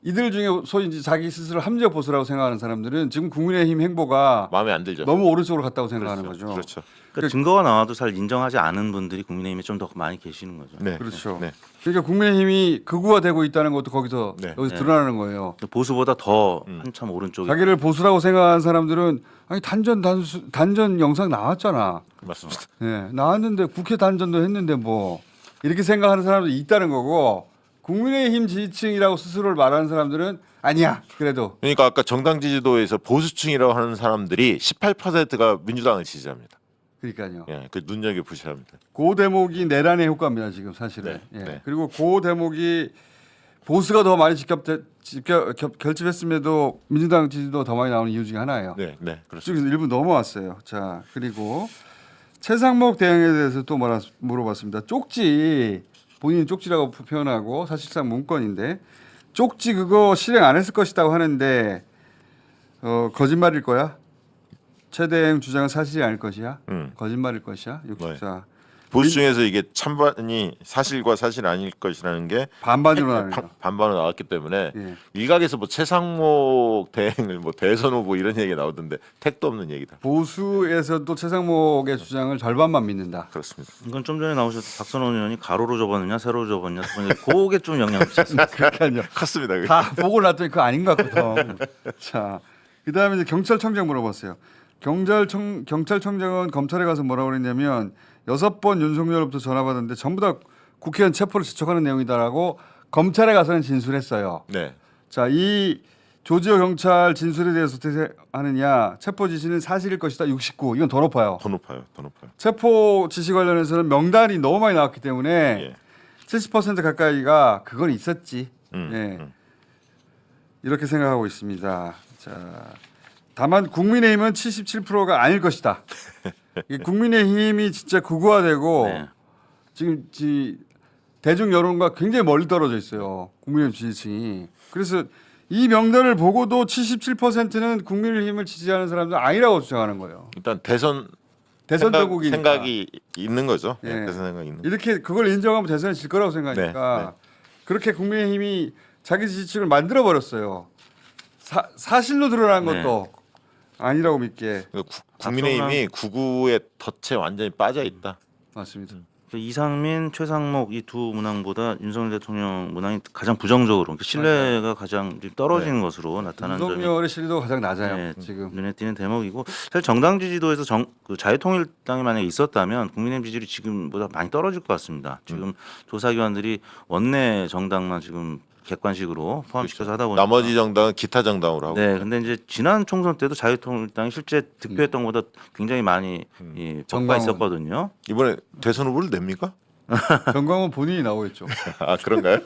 중에 소위 이제 자기 스스로 합리적 보수라고 생각하는 사람들은 지금 국민의힘 행보가 마음에 안 들죠. 너무 오른쪽으로 갔다고 생각하는 거죠. 그렇죠. 그러니까 증거가 나와도 잘 인정하지 않은 분들이 국민의힘에 좀 더 많이 계시는 거죠. 네. 그렇죠. 네. 그러니까 국민의힘이 극우화되고 있다는 것도 거기서 여기서 네. 드러나는 거예요. 보수보다 더 한참 오른쪽에 자기를 보수라고 생각하는 사람들은 아니 단전 영상 나왔잖아. 맞습니다. 예, 나왔는데 국회 단전도 했는데 뭐 이렇게 생각하는 사람들이 있다는 거고 국민의힘 지지층이라고 스스로를 말하는 사람들은 아니야. 그래도 그러니까 아까 정당 지지도에서 보수층이라고 하는 사람들이 18%가 민주당을 지지합니다. 그러니까요. 예, 그 눈여겨 보셔야 합니다. 그 대목이 내란의 효과입니다. 지금 사실은. 그리고 그 대목이 보수가 더 많이 결집했음에도 민주당 지지도 더 많이 나오는 이유 중에 하나예요. 네, 그렇습니다. 그쪽에서 일부 넘어왔어요. 자, 그리고 최상목 대행에 대해서 또 물어봤습니다. 쪽지 본인이 쪽지라고 표현하고 사실상 문건인데 쪽지 그거 실행 안 했을 것이라고 하는데 거짓말일 거야? 최 대행 주장은 사실이 아닐 것이야? 거짓말일 것이야? 64. 보수층에서 이게 찬반이 사실과 사실 아닐 것이라는 게 반반으로 나옵니다. 반반으로 나왔기 때문에 일각에서 뭐 최상목 대행을 뭐 대선 후보 이런 얘기 나오던데 택도 없는 얘기다. 보수에서도 최상목의 주장을 절반만 믿는다. 그렇습니다. 이건 좀 전에 나오셨던 박선원 의원이 가로로 접었느냐 세로로 접었느냐 그게 좀 영향을 미쳤습니다. 그러니까요. 컸습니다. 그게. 다 보고 났더니 그거 아닌 것 같거든. 자, 그다음에 이제 경찰청장 물어봤어요. 경찰청장은 검찰에 가서 뭐라고 그랬냐면 6번 윤석열로부터 전화 받았는데 전부 다 국회의원 체포를 지촉하는 내용이다라고 검찰에 가서는 진술했어요. 네. 자, 이 조지호 경찰 진술에 대해서 어떻게 하느냐. 체포 지시는 사실일 것이다. 69. 이건 더 높아요. 더 높아요. 체포 지시 관련해서는 명단이 너무 많이 나왔기 때문에 70% 가까이가 그건 있었지. 이렇게 생각하고 있습니다. 자, 다만 국민의힘은 77%가 아닐 것이다. 국민의힘이 진짜 극우화되고 지금 대중 여론과 굉장히 멀리 떨어져 있어요. 국민의힘 지지층이. 그래서 이 명단을 보고도 77%는 국민의힘을 지지하는 사람들은 아니라고 주장하는 거예요. 일단 대선 정국이니까. 생각이 있는 거죠. 대선 생각이 있는. 이렇게 그걸 인정하면 대선에 질 거라고 생각하니까 그렇게 국민의힘이 자기 지지층을 만들어 버렸어요. 사실로 드러난 것도 아니라고 믿게. 국민의힘이 구구의 덫에 완전히 빠져 있다. 맞습니다. 이상민, 최상목 이 두 문항보다 윤석열 대통령 문항이 가장 부정적으로 그러니까 신뢰가 가장 떨어지는 것으로 나타나는 점이 윤석열의 신뢰도가 가장 낮아요. 지금 눈에 띄는 대목이고 사실 정당 지지도에서 그 자유통일당이 만약에 있었다면 국민의힘 지지율이 지금보다 많이 떨어질 것 같습니다. 지금 조사기관들이 원내 정당만 지금 객관식으로 포함시켜서 하다 보니까 나머지 정당은 기타 정당으로 하고. 네, 근데 이제 지난 총선 때도 자유통일당이 실제 득표했던 것보다 굉장히 많이 적가 있었거든요. 이번에 대선 후보를 냅니까? 정광훈 본인이 나오겠죠. 아, 그런가요?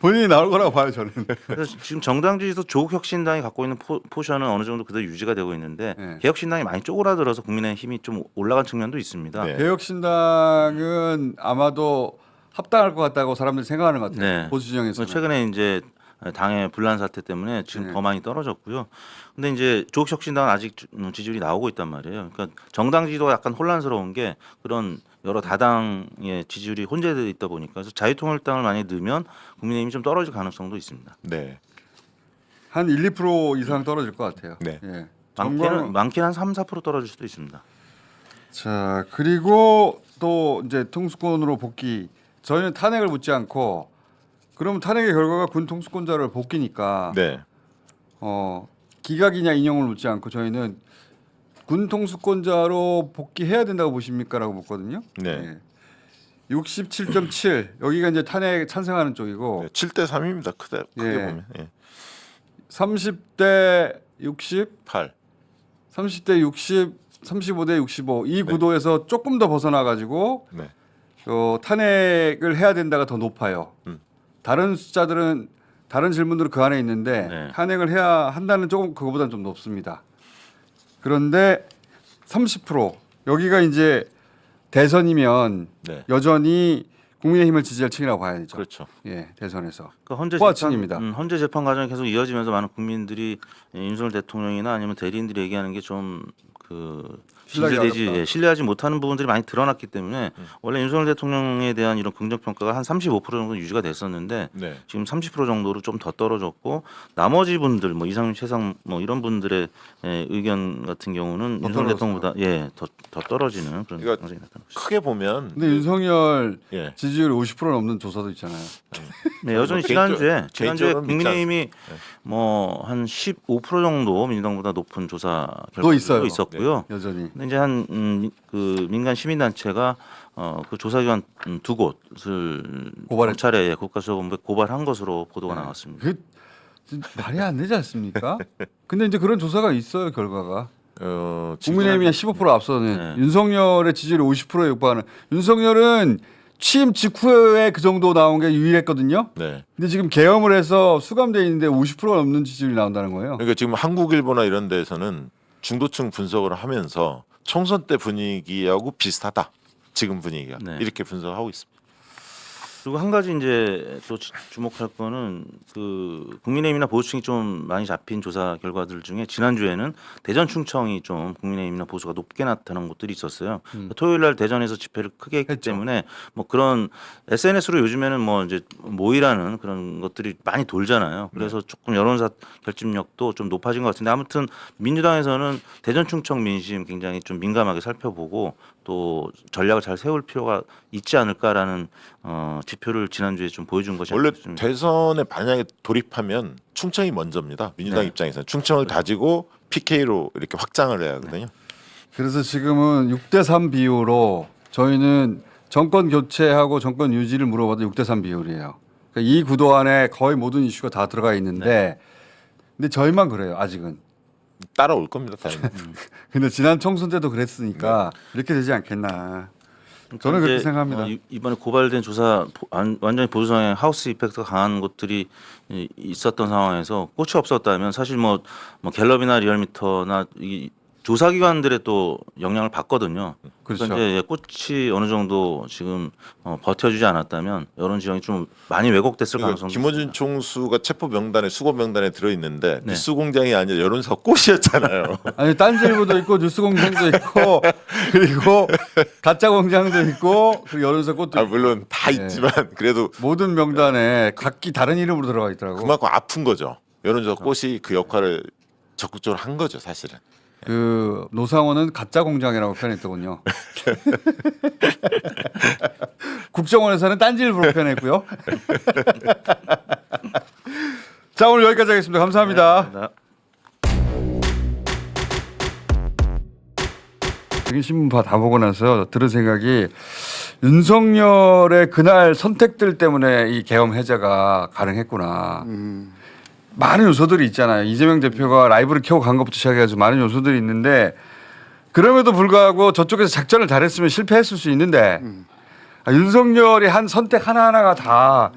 본인이 나올 거라고 봐요, 저는. 그래서 지금 정당 지지도 조국혁신당이 갖고 있는 포션은 어느 정도 그대로 유지가 되고 있는데 개혁신당이 많이 쪼그라들어서 국민의 힘이 좀 올라간 측면도 있습니다. 개혁신당은 아마도 합당할 것 같다고 사람들이 생각하는 것 같아요. 네. 보수 진영에서. 최근에 이제 당의 분란 사태 때문에 지금 더 많이 떨어졌고요. 근데 이제 조국혁신당은 아직 지지율이 나오고 있단 말이에요. 그러니까 정당 지도가 약간 혼란스러운 게 그런 여러 다당의 지지율이 혼재되어 있다 보니까 그래서 자유통일당을 많이 넣으면 국민의힘이 좀 떨어질 가능성도 있습니다. 네. 한 1~2% 이상 떨어질 것 같아요. 네. 예. 많게는 한 3~4% 떨어질 수도 있습니다. 자, 그리고 또 이제 통수권으로 복귀. 저희는 탄핵을 묻지 않고 그러면 탄핵의 결과가 군 통수권자를 복귀니까 네. 기각이냐 인용을 묻지 않고 저희는 군 통수권자로 복귀해야 된다고 보십니까라고 묻거든요. 네. 67.7 여기가 이제 탄핵 찬성하는 쪽이고 7대 3입니다. 크게 보면. 예. 30대 60, 8. 30대 60, 35대 65 이 구도에서 조금 더 벗어나 가지고 네. 탄핵을 해야 된다가 더 높아요. 다른 숫자들은 다른 질문들은 그 안에 있는데 탄핵을 해야 한다는 조금 그거보다는 좀 높습니다. 그런데 30% 여기가 이제 대선이면 여전히 국민의힘을 지지할 층이라고 봐야죠. 그렇죠. 예, 대선에서. 그러니까 호화층입니다. 헌재 재판 과정이 계속 이어지면서 많은 국민들이 윤석열 대통령이나 아니면 대리인들이 얘기하는 게 좀 신뢰하지 못하는 부분들이 많이 드러났기 때문에 원래 윤석열 대통령에 대한 이런 긍정 평가가 한 35% 정도 유지가 됐었는데 지금 30% 정도로 좀 더 떨어졌고 나머지 분들 뭐 이상민, 최상 뭐 이런 분들의 의견 같은 경우는 윤석열 대통령보다 더 떨어지는 그런 상황이 나타나고 있습니다. 크게 보면 근데 윤석열 지지율 50% 넘는 조사도 있잖아요. 네, 여전히 지난주에 국민의힘이 뭐 한 15% 정도 민주당보다 높은 조사 결과도 있었고요. 여전히. 근데 이제 그 민간 시민단체가 그 조사기관 두 곳을 검찰에 국가수사본부에 고발한 것으로 보도가 나왔습니다. 그 말이 안 되지 않습니까? 근데 이제 그런 조사가 있어요 결과가. 국민의힘이 15% 앞서는 윤석열의 지지율이 50%에 육박하는. 윤석열은 취임 직후에 그 정도 나온 게 유일했거든요. 네. 근데 지금 계엄을 해서 수감돼 있는데 50%가 넘는 지지율이 나온다는 거예요. 그러니까 지금 한국일보나 이런 데에서는 중도층 분석을 하면서 총선 때 분위기하고 비슷하다. 지금 분위기가 이렇게 분석하고 있습니다. 그리고 한 가지 이제 또 주목할 거는 그 국민의힘이나 보수층이 좀 많이 잡힌 조사 결과들 중에 지난주에는 대전 충청이 좀 국민의힘이나 보수가 높게 나타난 곳들이 있었어요. 토요일 날 대전에서 집회를 크게 했기 때문에 뭐 그런 SNS로 요즘에는 뭐 이제 모이라는 그런 것들이 많이 돌잖아요. 그래서 조금 여론사 결집력도 좀 높아진 것 같은데 아무튼 민주당에서는 대전 충청 민심 굉장히 좀 민감하게 살펴보고 또 전략을 잘 세울 필요가 있지 않을까라는 지표를 지난주에 좀 보여준 것이 원래 좀 대선에 만약에 돌입하면 충청이 먼저입니다. 민주당 입장에서는 충청을 다지고 PK로 이렇게 확장을 해야 하거든요. 그래서 지금은 6대3 비율로 저희는 정권 교체하고 정권 유지를 물어봐도 6대3 비율이에요. 그러니까 이 구도 안에 거의 모든 이슈가 다 들어가 있는데 근데 저희만 그래요 아직은. 따라올 겁니다. 당연히. 근데 지난 총선 때도 그랬으니까 이렇게 되지 않겠나. 저는 그렇게 생각합니다. 이번에 고발된 조사 완전히 보수 성향 하우스 이펙트가 강한 것들이 있었던 상황에서 꽃이 없었다면 사실 뭐 갤럽이나 리얼미터나 이 조사기관들의 또 영향을 받거든요. 그렇죠. 그러니까 이제 꽃이 어느 정도 지금 버텨주지 않았다면 여론 지형이 좀 많이 왜곡됐을 가능성도 김어준 있습니다. 총수가 체포 명단에 수고 명단에 들어 있는데 뉴스공장이 아니라 여론사 꽃이었잖아요. 아니 딴지일보도 있고 뉴스공장도 있고 그리고 가짜공장도 있고 그리고 여론사 꽃도 물론 다 있지만 그래도 모든 명단에 각기 다른 이름으로 들어가 있더라고. 그만큼 아픈 거죠. 여론사 꽃이 그 역할을 적극적으로 한 거죠, 사실은. 그 노상원은 가짜 공장이라고 표현했더군요. 국정원에서는 딴지일보로 표현했고요. 자 오늘 여기까지 하겠습니다. 감사합니다. 신문 다 보고 나서 들은 생각이 윤석열의 그날 선택들 때문에 이 계엄 해제가 가능했구나. 많은 요소들이 있잖아요. 이재명 대표가 라이브를 켜고 간 것부터 시작해가지고 많은 요소들이 있는데 그럼에도 불구하고 저쪽에서 작전을 잘했으면 실패했을 수 있는데 윤석열이 한 선택 하나하나가 다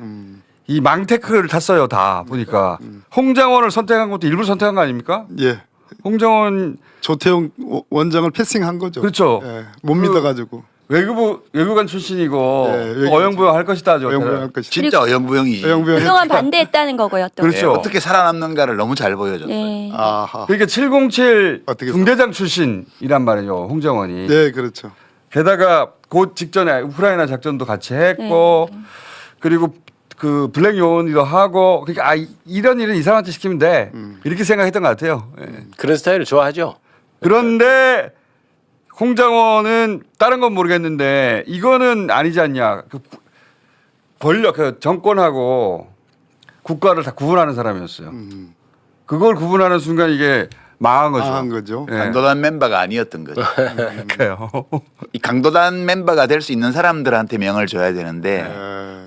이 망테크를 탔어요. 다 보니까 홍장원을 선택한 것도 일부러 선택한 거 아닙니까? 예. 홍장원 조태용 원장을 패싱한 거죠. 그렇죠. 예. 못 믿어가지고. 외교관 출신이고 네, 어영부영 할 것이다. 어영부영 것이다. 진짜 어영부영이지. 그동안 반대했다는 거고요. 또. 그렇죠. 어떻게 살아남는가를 너무 잘 보여줬어요. 네. 아하. 그러니까 707 중대장 출신이란 말이에요. 홍정원이. 네, 그렇죠. 게다가 그 직전에 우크라이나 작전도 같이 했고 그리고 그 블랙 요원이도 하고 그러니까 이런 일은 이 사람한테 시키면 돼. 이렇게 생각했던 것 같아요. 그런 스타일을 좋아하죠. 그런데 홍장원은 다른 건 모르겠는데 이거는 아니지 않냐. 그 권력, 그 정권하고 국가를 다 구분하는 사람이었어요. 그걸 구분하는 순간 이게 망한 거죠. 망한 거죠. 예. 강도단 멤버가 아니었던 거죠. 그러니까요. 이 강도단 멤버가 될 수 있는 사람들한테 명을 줘야 되는데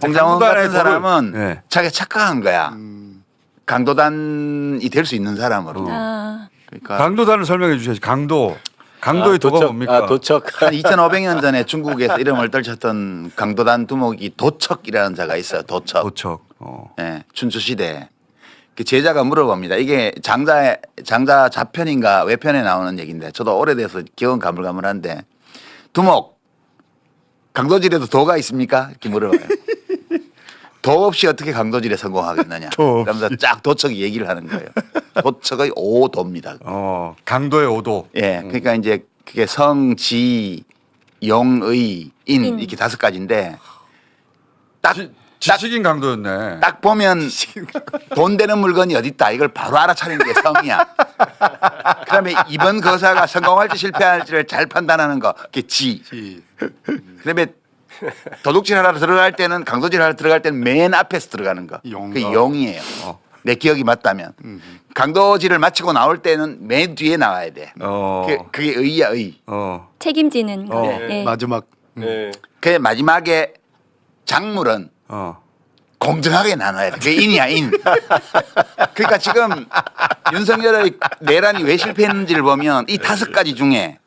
홍장원 강도단의 같은 사람은 네. 자기가 착각한 거야. 강도단이 될 수 있는 사람으로. 그러니까 강도단을 설명해 주셔야지. 강도의 도가 뭡니까? 도척. 한 2,500년 전에 중국에서 이름을 떨쳤던 강도단 두목이 도척이라는 자가 있어요. 도척. 네, 춘추 시대. 그 제자가 물어봅니다. 이게 장자 자편인가 외편에 나오는 얘기인데 저도 오래돼서 기억은 가물가물한데 두목 강도질에도 도가 있습니까? 이렇게 물어봐요. 도 없이 어떻게 강도질에 성공하겠느냐. 그러면서 쫙 도척이 얘기를 하는 거예요. 도척의 5도입니다. 강도의 5도. 예, 그러니까 이제 그게 성, 지, 용의, 인 이렇게 5가지인데 지식인 강도였네. 딱 보면 돈 되는 물건이 어디 있다 이걸 바로 알아차리는 게 성이야. 그다음에 이번 거사가 성공할지 실패할지를 잘 판단하는 거 그게 지. 그다음에 도둑질 하러 들어갈 때는 강도질 하러 들어갈 때는 맨 앞에서 들어가는 거. 그게 용이에요. 내 기억이 맞다면. 강도질을 마치고 나올 때는 맨 뒤에 나와야 돼. 그게 의야 의. 책임지는 거. 네. 마지막. 그 마지막에 작물은 공정하게 나눠야 돼. 그게 인이야 인. 그러니까 지금 윤석열의 내란이 왜 실패했는지를 보면 이 5가지 중에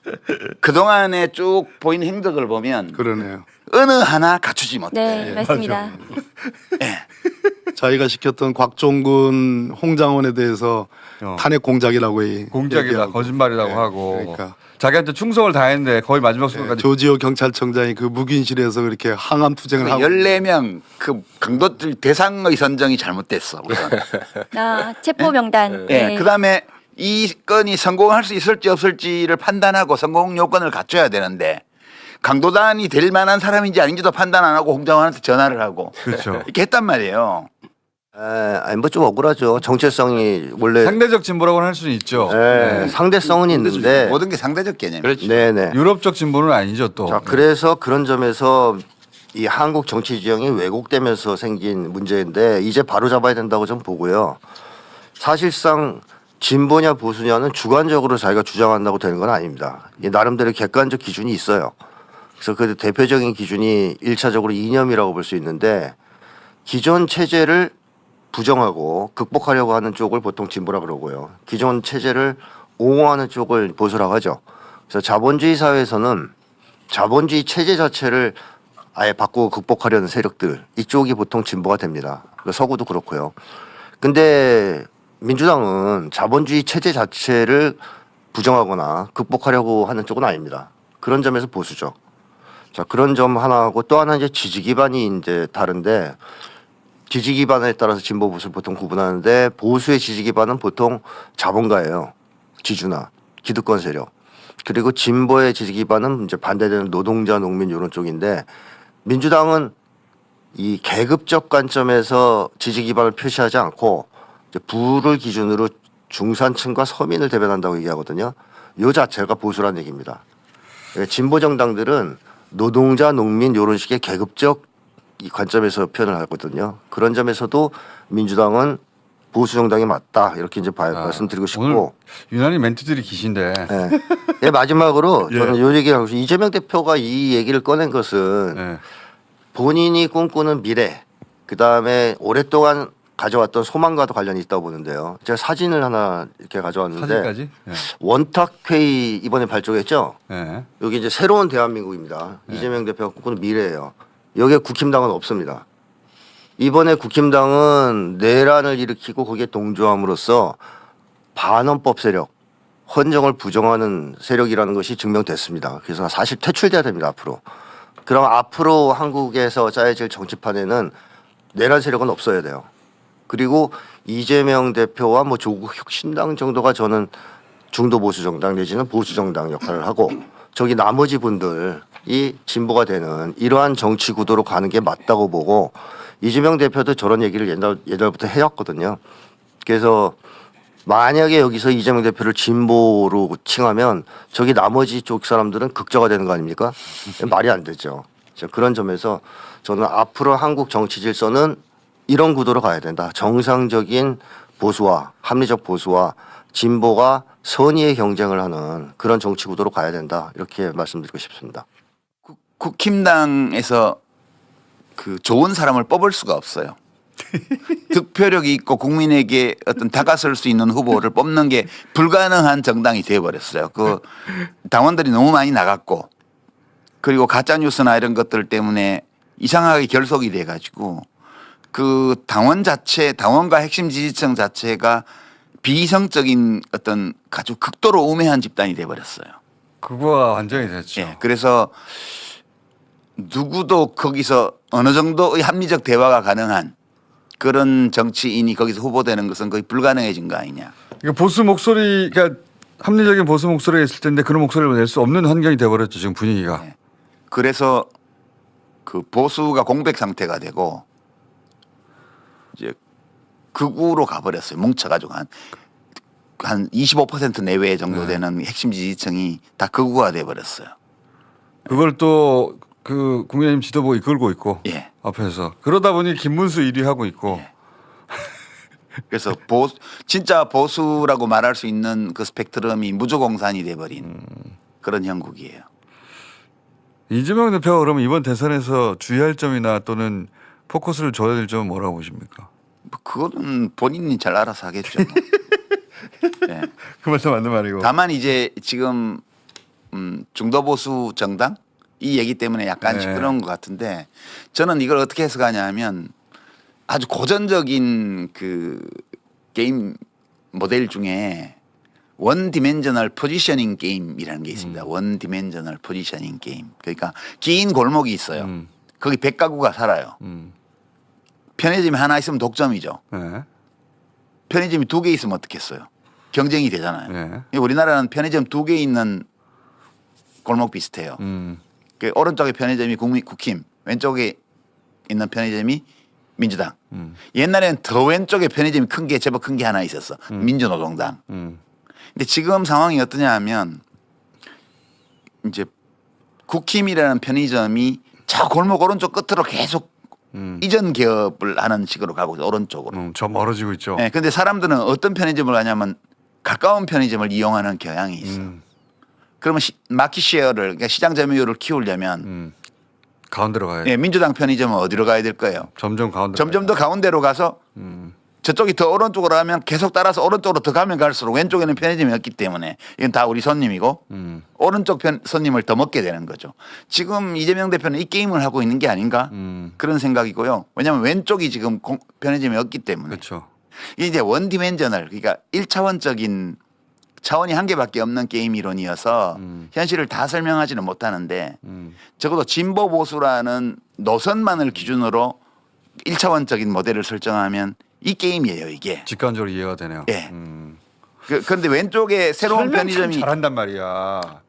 그동안에 쭉 보인 행적을 보면 그러네요. 어느 하나 갖추지 못해. 네, 맞습니다. 자기가 시켰던 곽종근, 홍장원에 대해서 탄핵 공작이라고 공작이다, 얘기하고. 거짓말이라고 하고. 그러니까. 자기한테 충성을 다했는데 거의 마지막 순간까지. 조지호 경찰청장이 그 묵인실에서 그렇게 항암 투쟁을 하고. 14명 그 강도들 대상의 선정이 잘못됐어. 우선. 체포 명단. 네. 그다음에 이 건이 성공할 수 있을지 없을지를 판단하고 성공 요건을 갖춰야 되는데 강도단이 될 만한 사람인지 아닌지도 판단 안 하고 홍장원한테 전화를 하고 그렇죠. 이렇게 했단 말이에요. 아니 뭐 좀 억울하죠. 정체성이 원래 상대적 진보라고는 할 수는 있죠. 네, 상대성은 있는데 모든 게 상대적 개념이죠. 네네. 유럽적 진보는 아니죠 또. 자, 그래서 그런 점에서 이 한국 정치 지형이 왜곡되면서 생긴 문제인데 이제 바로 잡아야 된다고 좀 보고요. 사실상 진보냐 보수냐는 주관적으로 자기가 주장한다고 되는 건 아닙니다. 나름대로 객관적 기준이 있어요. 그래서 그 대표적인 기준이 1차적으로 이념이라고 볼 수 있는데 기존 체제를 부정하고 극복하려고 하는 쪽을 보통 진보라 그러고요. 기존 체제를 옹호하는 쪽을 보수라고 하죠. 그래서 자본주의 사회에서는 자본주의 체제 자체를 아예 바꾸고 극복하려는 세력들 이쪽이 보통 진보가 됩니다. 서구도 그렇고요. 근데 민주당은 자본주의 체제 자체를 부정하거나 극복하려고 하는 쪽은 아닙니다. 그런 점에서 보수죠. 자, 그런 점 하나하고 또 하나 이제 지지 기반이 이제 다른데 지지 기반에 따라서 진보 보수를 보통 구분하는데 보수의 지지 기반은 보통 자본가예요. 지주나 기득권 세력. 그리고 진보의 지지 기반은 이제 반대되는 노동자, 농민 이런 쪽인데 민주당은 이 계급적 관점에서 지지 기반을 표시하지 않고 이제 부를 기준으로 중산층과 서민을 대변한다고 얘기하거든요. 이 자체가 보수란 얘기입니다. 진보 정당들은 노동자, 농민 이런 식의 계급적 이 관점에서 표현을 하거든요. 그런 점에서도 민주당은 보수 정당이 맞다 이렇게 이제 말씀드리고 싶고 오늘 유난히 멘트들이 기신데. 네. 네, 마지막으로 예. 저는 이 얘기를 하고 싶어요. 이재명 대표가 이 얘기를 꺼낸 것은 본인이 꿈꾸는 미래 그다음에 오랫동안 가져왔던 소망과도 관련이 있다고 보는데요. 제가 사진을 하나 이렇게 가져왔는데 사진까지? 원탁회의 이번에 발족했죠. 네. 여기 이제 새로운 대한민국입니다. 이재명 대표가 꿈꾸는 미래예요. 여기에 국힘당은 없습니다. 이번에 국힘당은 내란을 일으키고 거기에 동조함으로써 반헌법 세력, 헌정을 부정하는 세력이라는 것이 증명됐습니다. 그래서 사실 퇴출돼야 됩니다. 앞으로. 그럼 앞으로 한국에서 짜여질 정치판에는 내란 세력은 없어야 돼요. 그리고 이재명 대표와 뭐 조국 혁신당 정도가 저는 중도 보수 정당 내지는 보수 정당 역할을 하고 저기 나머지 분들이 진보가 되는 이러한 정치 구도로 가는 게 맞다고 보고 이재명 대표도 저런 얘기를 옛날부터 해왔거든요. 그래서 만약에 여기서 이재명 대표를 진보로 칭하면 저기 나머지 쪽 사람들은 극자가 되는 거 아닙니까? 말이 안 되죠. 그런 점에서 저는 앞으로 한국 정치 질서는 이런 구도로 가야 된다. 정상적인 보수와 합리적 보수와 진보가 선의의 경쟁을 하는 그런 정치 구도로 가야 된다. 이렇게 말씀드리고 싶습니다. 국힘당에서 그 좋은 사람을 뽑을 수가 없어요. 득표력이 있고 국민에게 어떤 다가설 수 있는 후보를 뽑는 게 불가능한 정당이 되어버렸어요. 그 당원들이 너무 많이 나갔고 그리고 가짜 뉴스나 이런 것들 때문에 이상하게 결속이 돼가지고 그 당원 자체, 당원과 핵심 지지층 자체가 비이성적인 어떤 아주 극도로 우매한 집단이 돼버렸어요. 그거가 완전히 됐죠. 예, 그래서 누구도 거기서 어느 정도의 합리적 대화가 가능한 그런 정치인이 거기서 후보되는 것은 거의 불가능해진 거 아니냐. 그러니까 보수 목소리, 그러니까 합리적인 보수 목소리가 있을 텐데 그런 목소리를 낼 수 없는 환경이 돼버렸죠. 지금 분위기가. 네. 그래서 그 보수가 공백 상태가 되고 이제 극우로 가버렸어요. 뭉쳐가지고 한 25% 내외 정도 되는 핵심 지지층이 다 극우가 돼버렸어요. 그걸 또 그 국민의힘 지도부가 이끌고 있고 예. 앞에서 그러다 보니 김문수 1위 하고 있고. 예. 그래서 진짜 보수라고 말할 수 있는 그 스펙트럼이 무조공산이 돼버린 그런 형국이에요. 이재명 대표가 그러면 이번 대선에서 주의할 점이나 또는 포커스를 줘야 될 점은 뭐라고 보십니까? 그거는 본인이 잘 알아서 하겠죠. 네. 그 말씀 맞는 말이고. 다만 이제 지금 중도 보수 정당 이 얘기 때문에 약간 시끄러운 것 같은데 저는 이걸 어떻게 해석하냐 하면 아주 고전적인 그 게임 모델 중에 원 디멘셔널 포지셔닝 게임이라는 게 있습니다. 원 디멘셔널 포지셔닝 게임. 그러니까 긴 골목이 있어요. 거기 100가구가 살아요. 편의점이 하나 있으면 독점이죠. 네. 편의점이 2개 있으면 어떻겠어요? 경쟁이 되잖아요. 우리나라는 편의점 2개 있는 골목 비슷해요. 그 오른쪽에 편의점이 국힘, 왼쪽에 있는 편의점이 민주당. 옛날에는 더 왼쪽에 편의점이 큰 게 제법 큰 게 하나 있었어. 민주노동당. 근데 지금 상황이 어떠냐 하면 이제 국힘이라는 편의점이 저 골목 오른쪽 끝으로 계속 이전 기업을 하는 식으로 가고 있어요. 오른쪽으로. 저 멀어지고 있죠. 네, 근데 사람들은 어떤 편의점을 가냐면 가까운 편의점을 이용하는 경향이 있어. 그러면 마켓 쉐어를 그러니까 시장 점유율을 키우려면 가운데로 가야 네, 민주당 편의점은 어디로 가야 될 거예요? 점점 가운데. 점점 더 가운데로 가서 저쪽이 더 오른쪽으로 하면 계속 따라서 오른쪽으로 더 가면 갈수록 왼쪽에는 편의점이 없기 때문에 이건 다 우리 손님이고 오른쪽 손님을 더 먹게 되는 거죠. 지금 이재명 대표는 이 게임을 하고 있는 게 아닌가 그런 생각이고요. 왜냐하면 왼쪽이 지금 편의점이 없기 때문에. 그렇죠. 이게 이제 원 디멘셔널 그러니까 1차원적인 차원이 한 개밖에 없는 게임 이론이어서 현실을 다 설명하지는 못하는데 적어도 진보 보수라는 노선만을 기준으로 1차원적인 모델을 설정하면 이 게임이에요, 이게. 직관적으로 이해가 되네요. 예. 그런데 왼쪽에 새로운 편의점이 잘한단 말이야.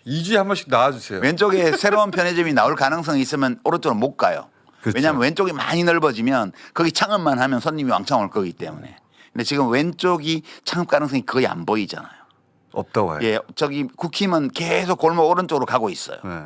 2주에 한 번씩 나와주세요. 왼쪽에 새로운 편의점이 나올 가능성이 있으면 오른쪽으로 못 가요. 그렇죠. 왜냐하면 왼쪽이 많이 넓어지면 거기 창업만 하면 손님이 왕창 올 거기 때문에. 근데 지금 왼쪽이 창업 가능성이 거의 안 보이잖아요. 없다고 해요. 예, 저기 국힘은 계속 골목 오른쪽으로 가고 있어요. 네.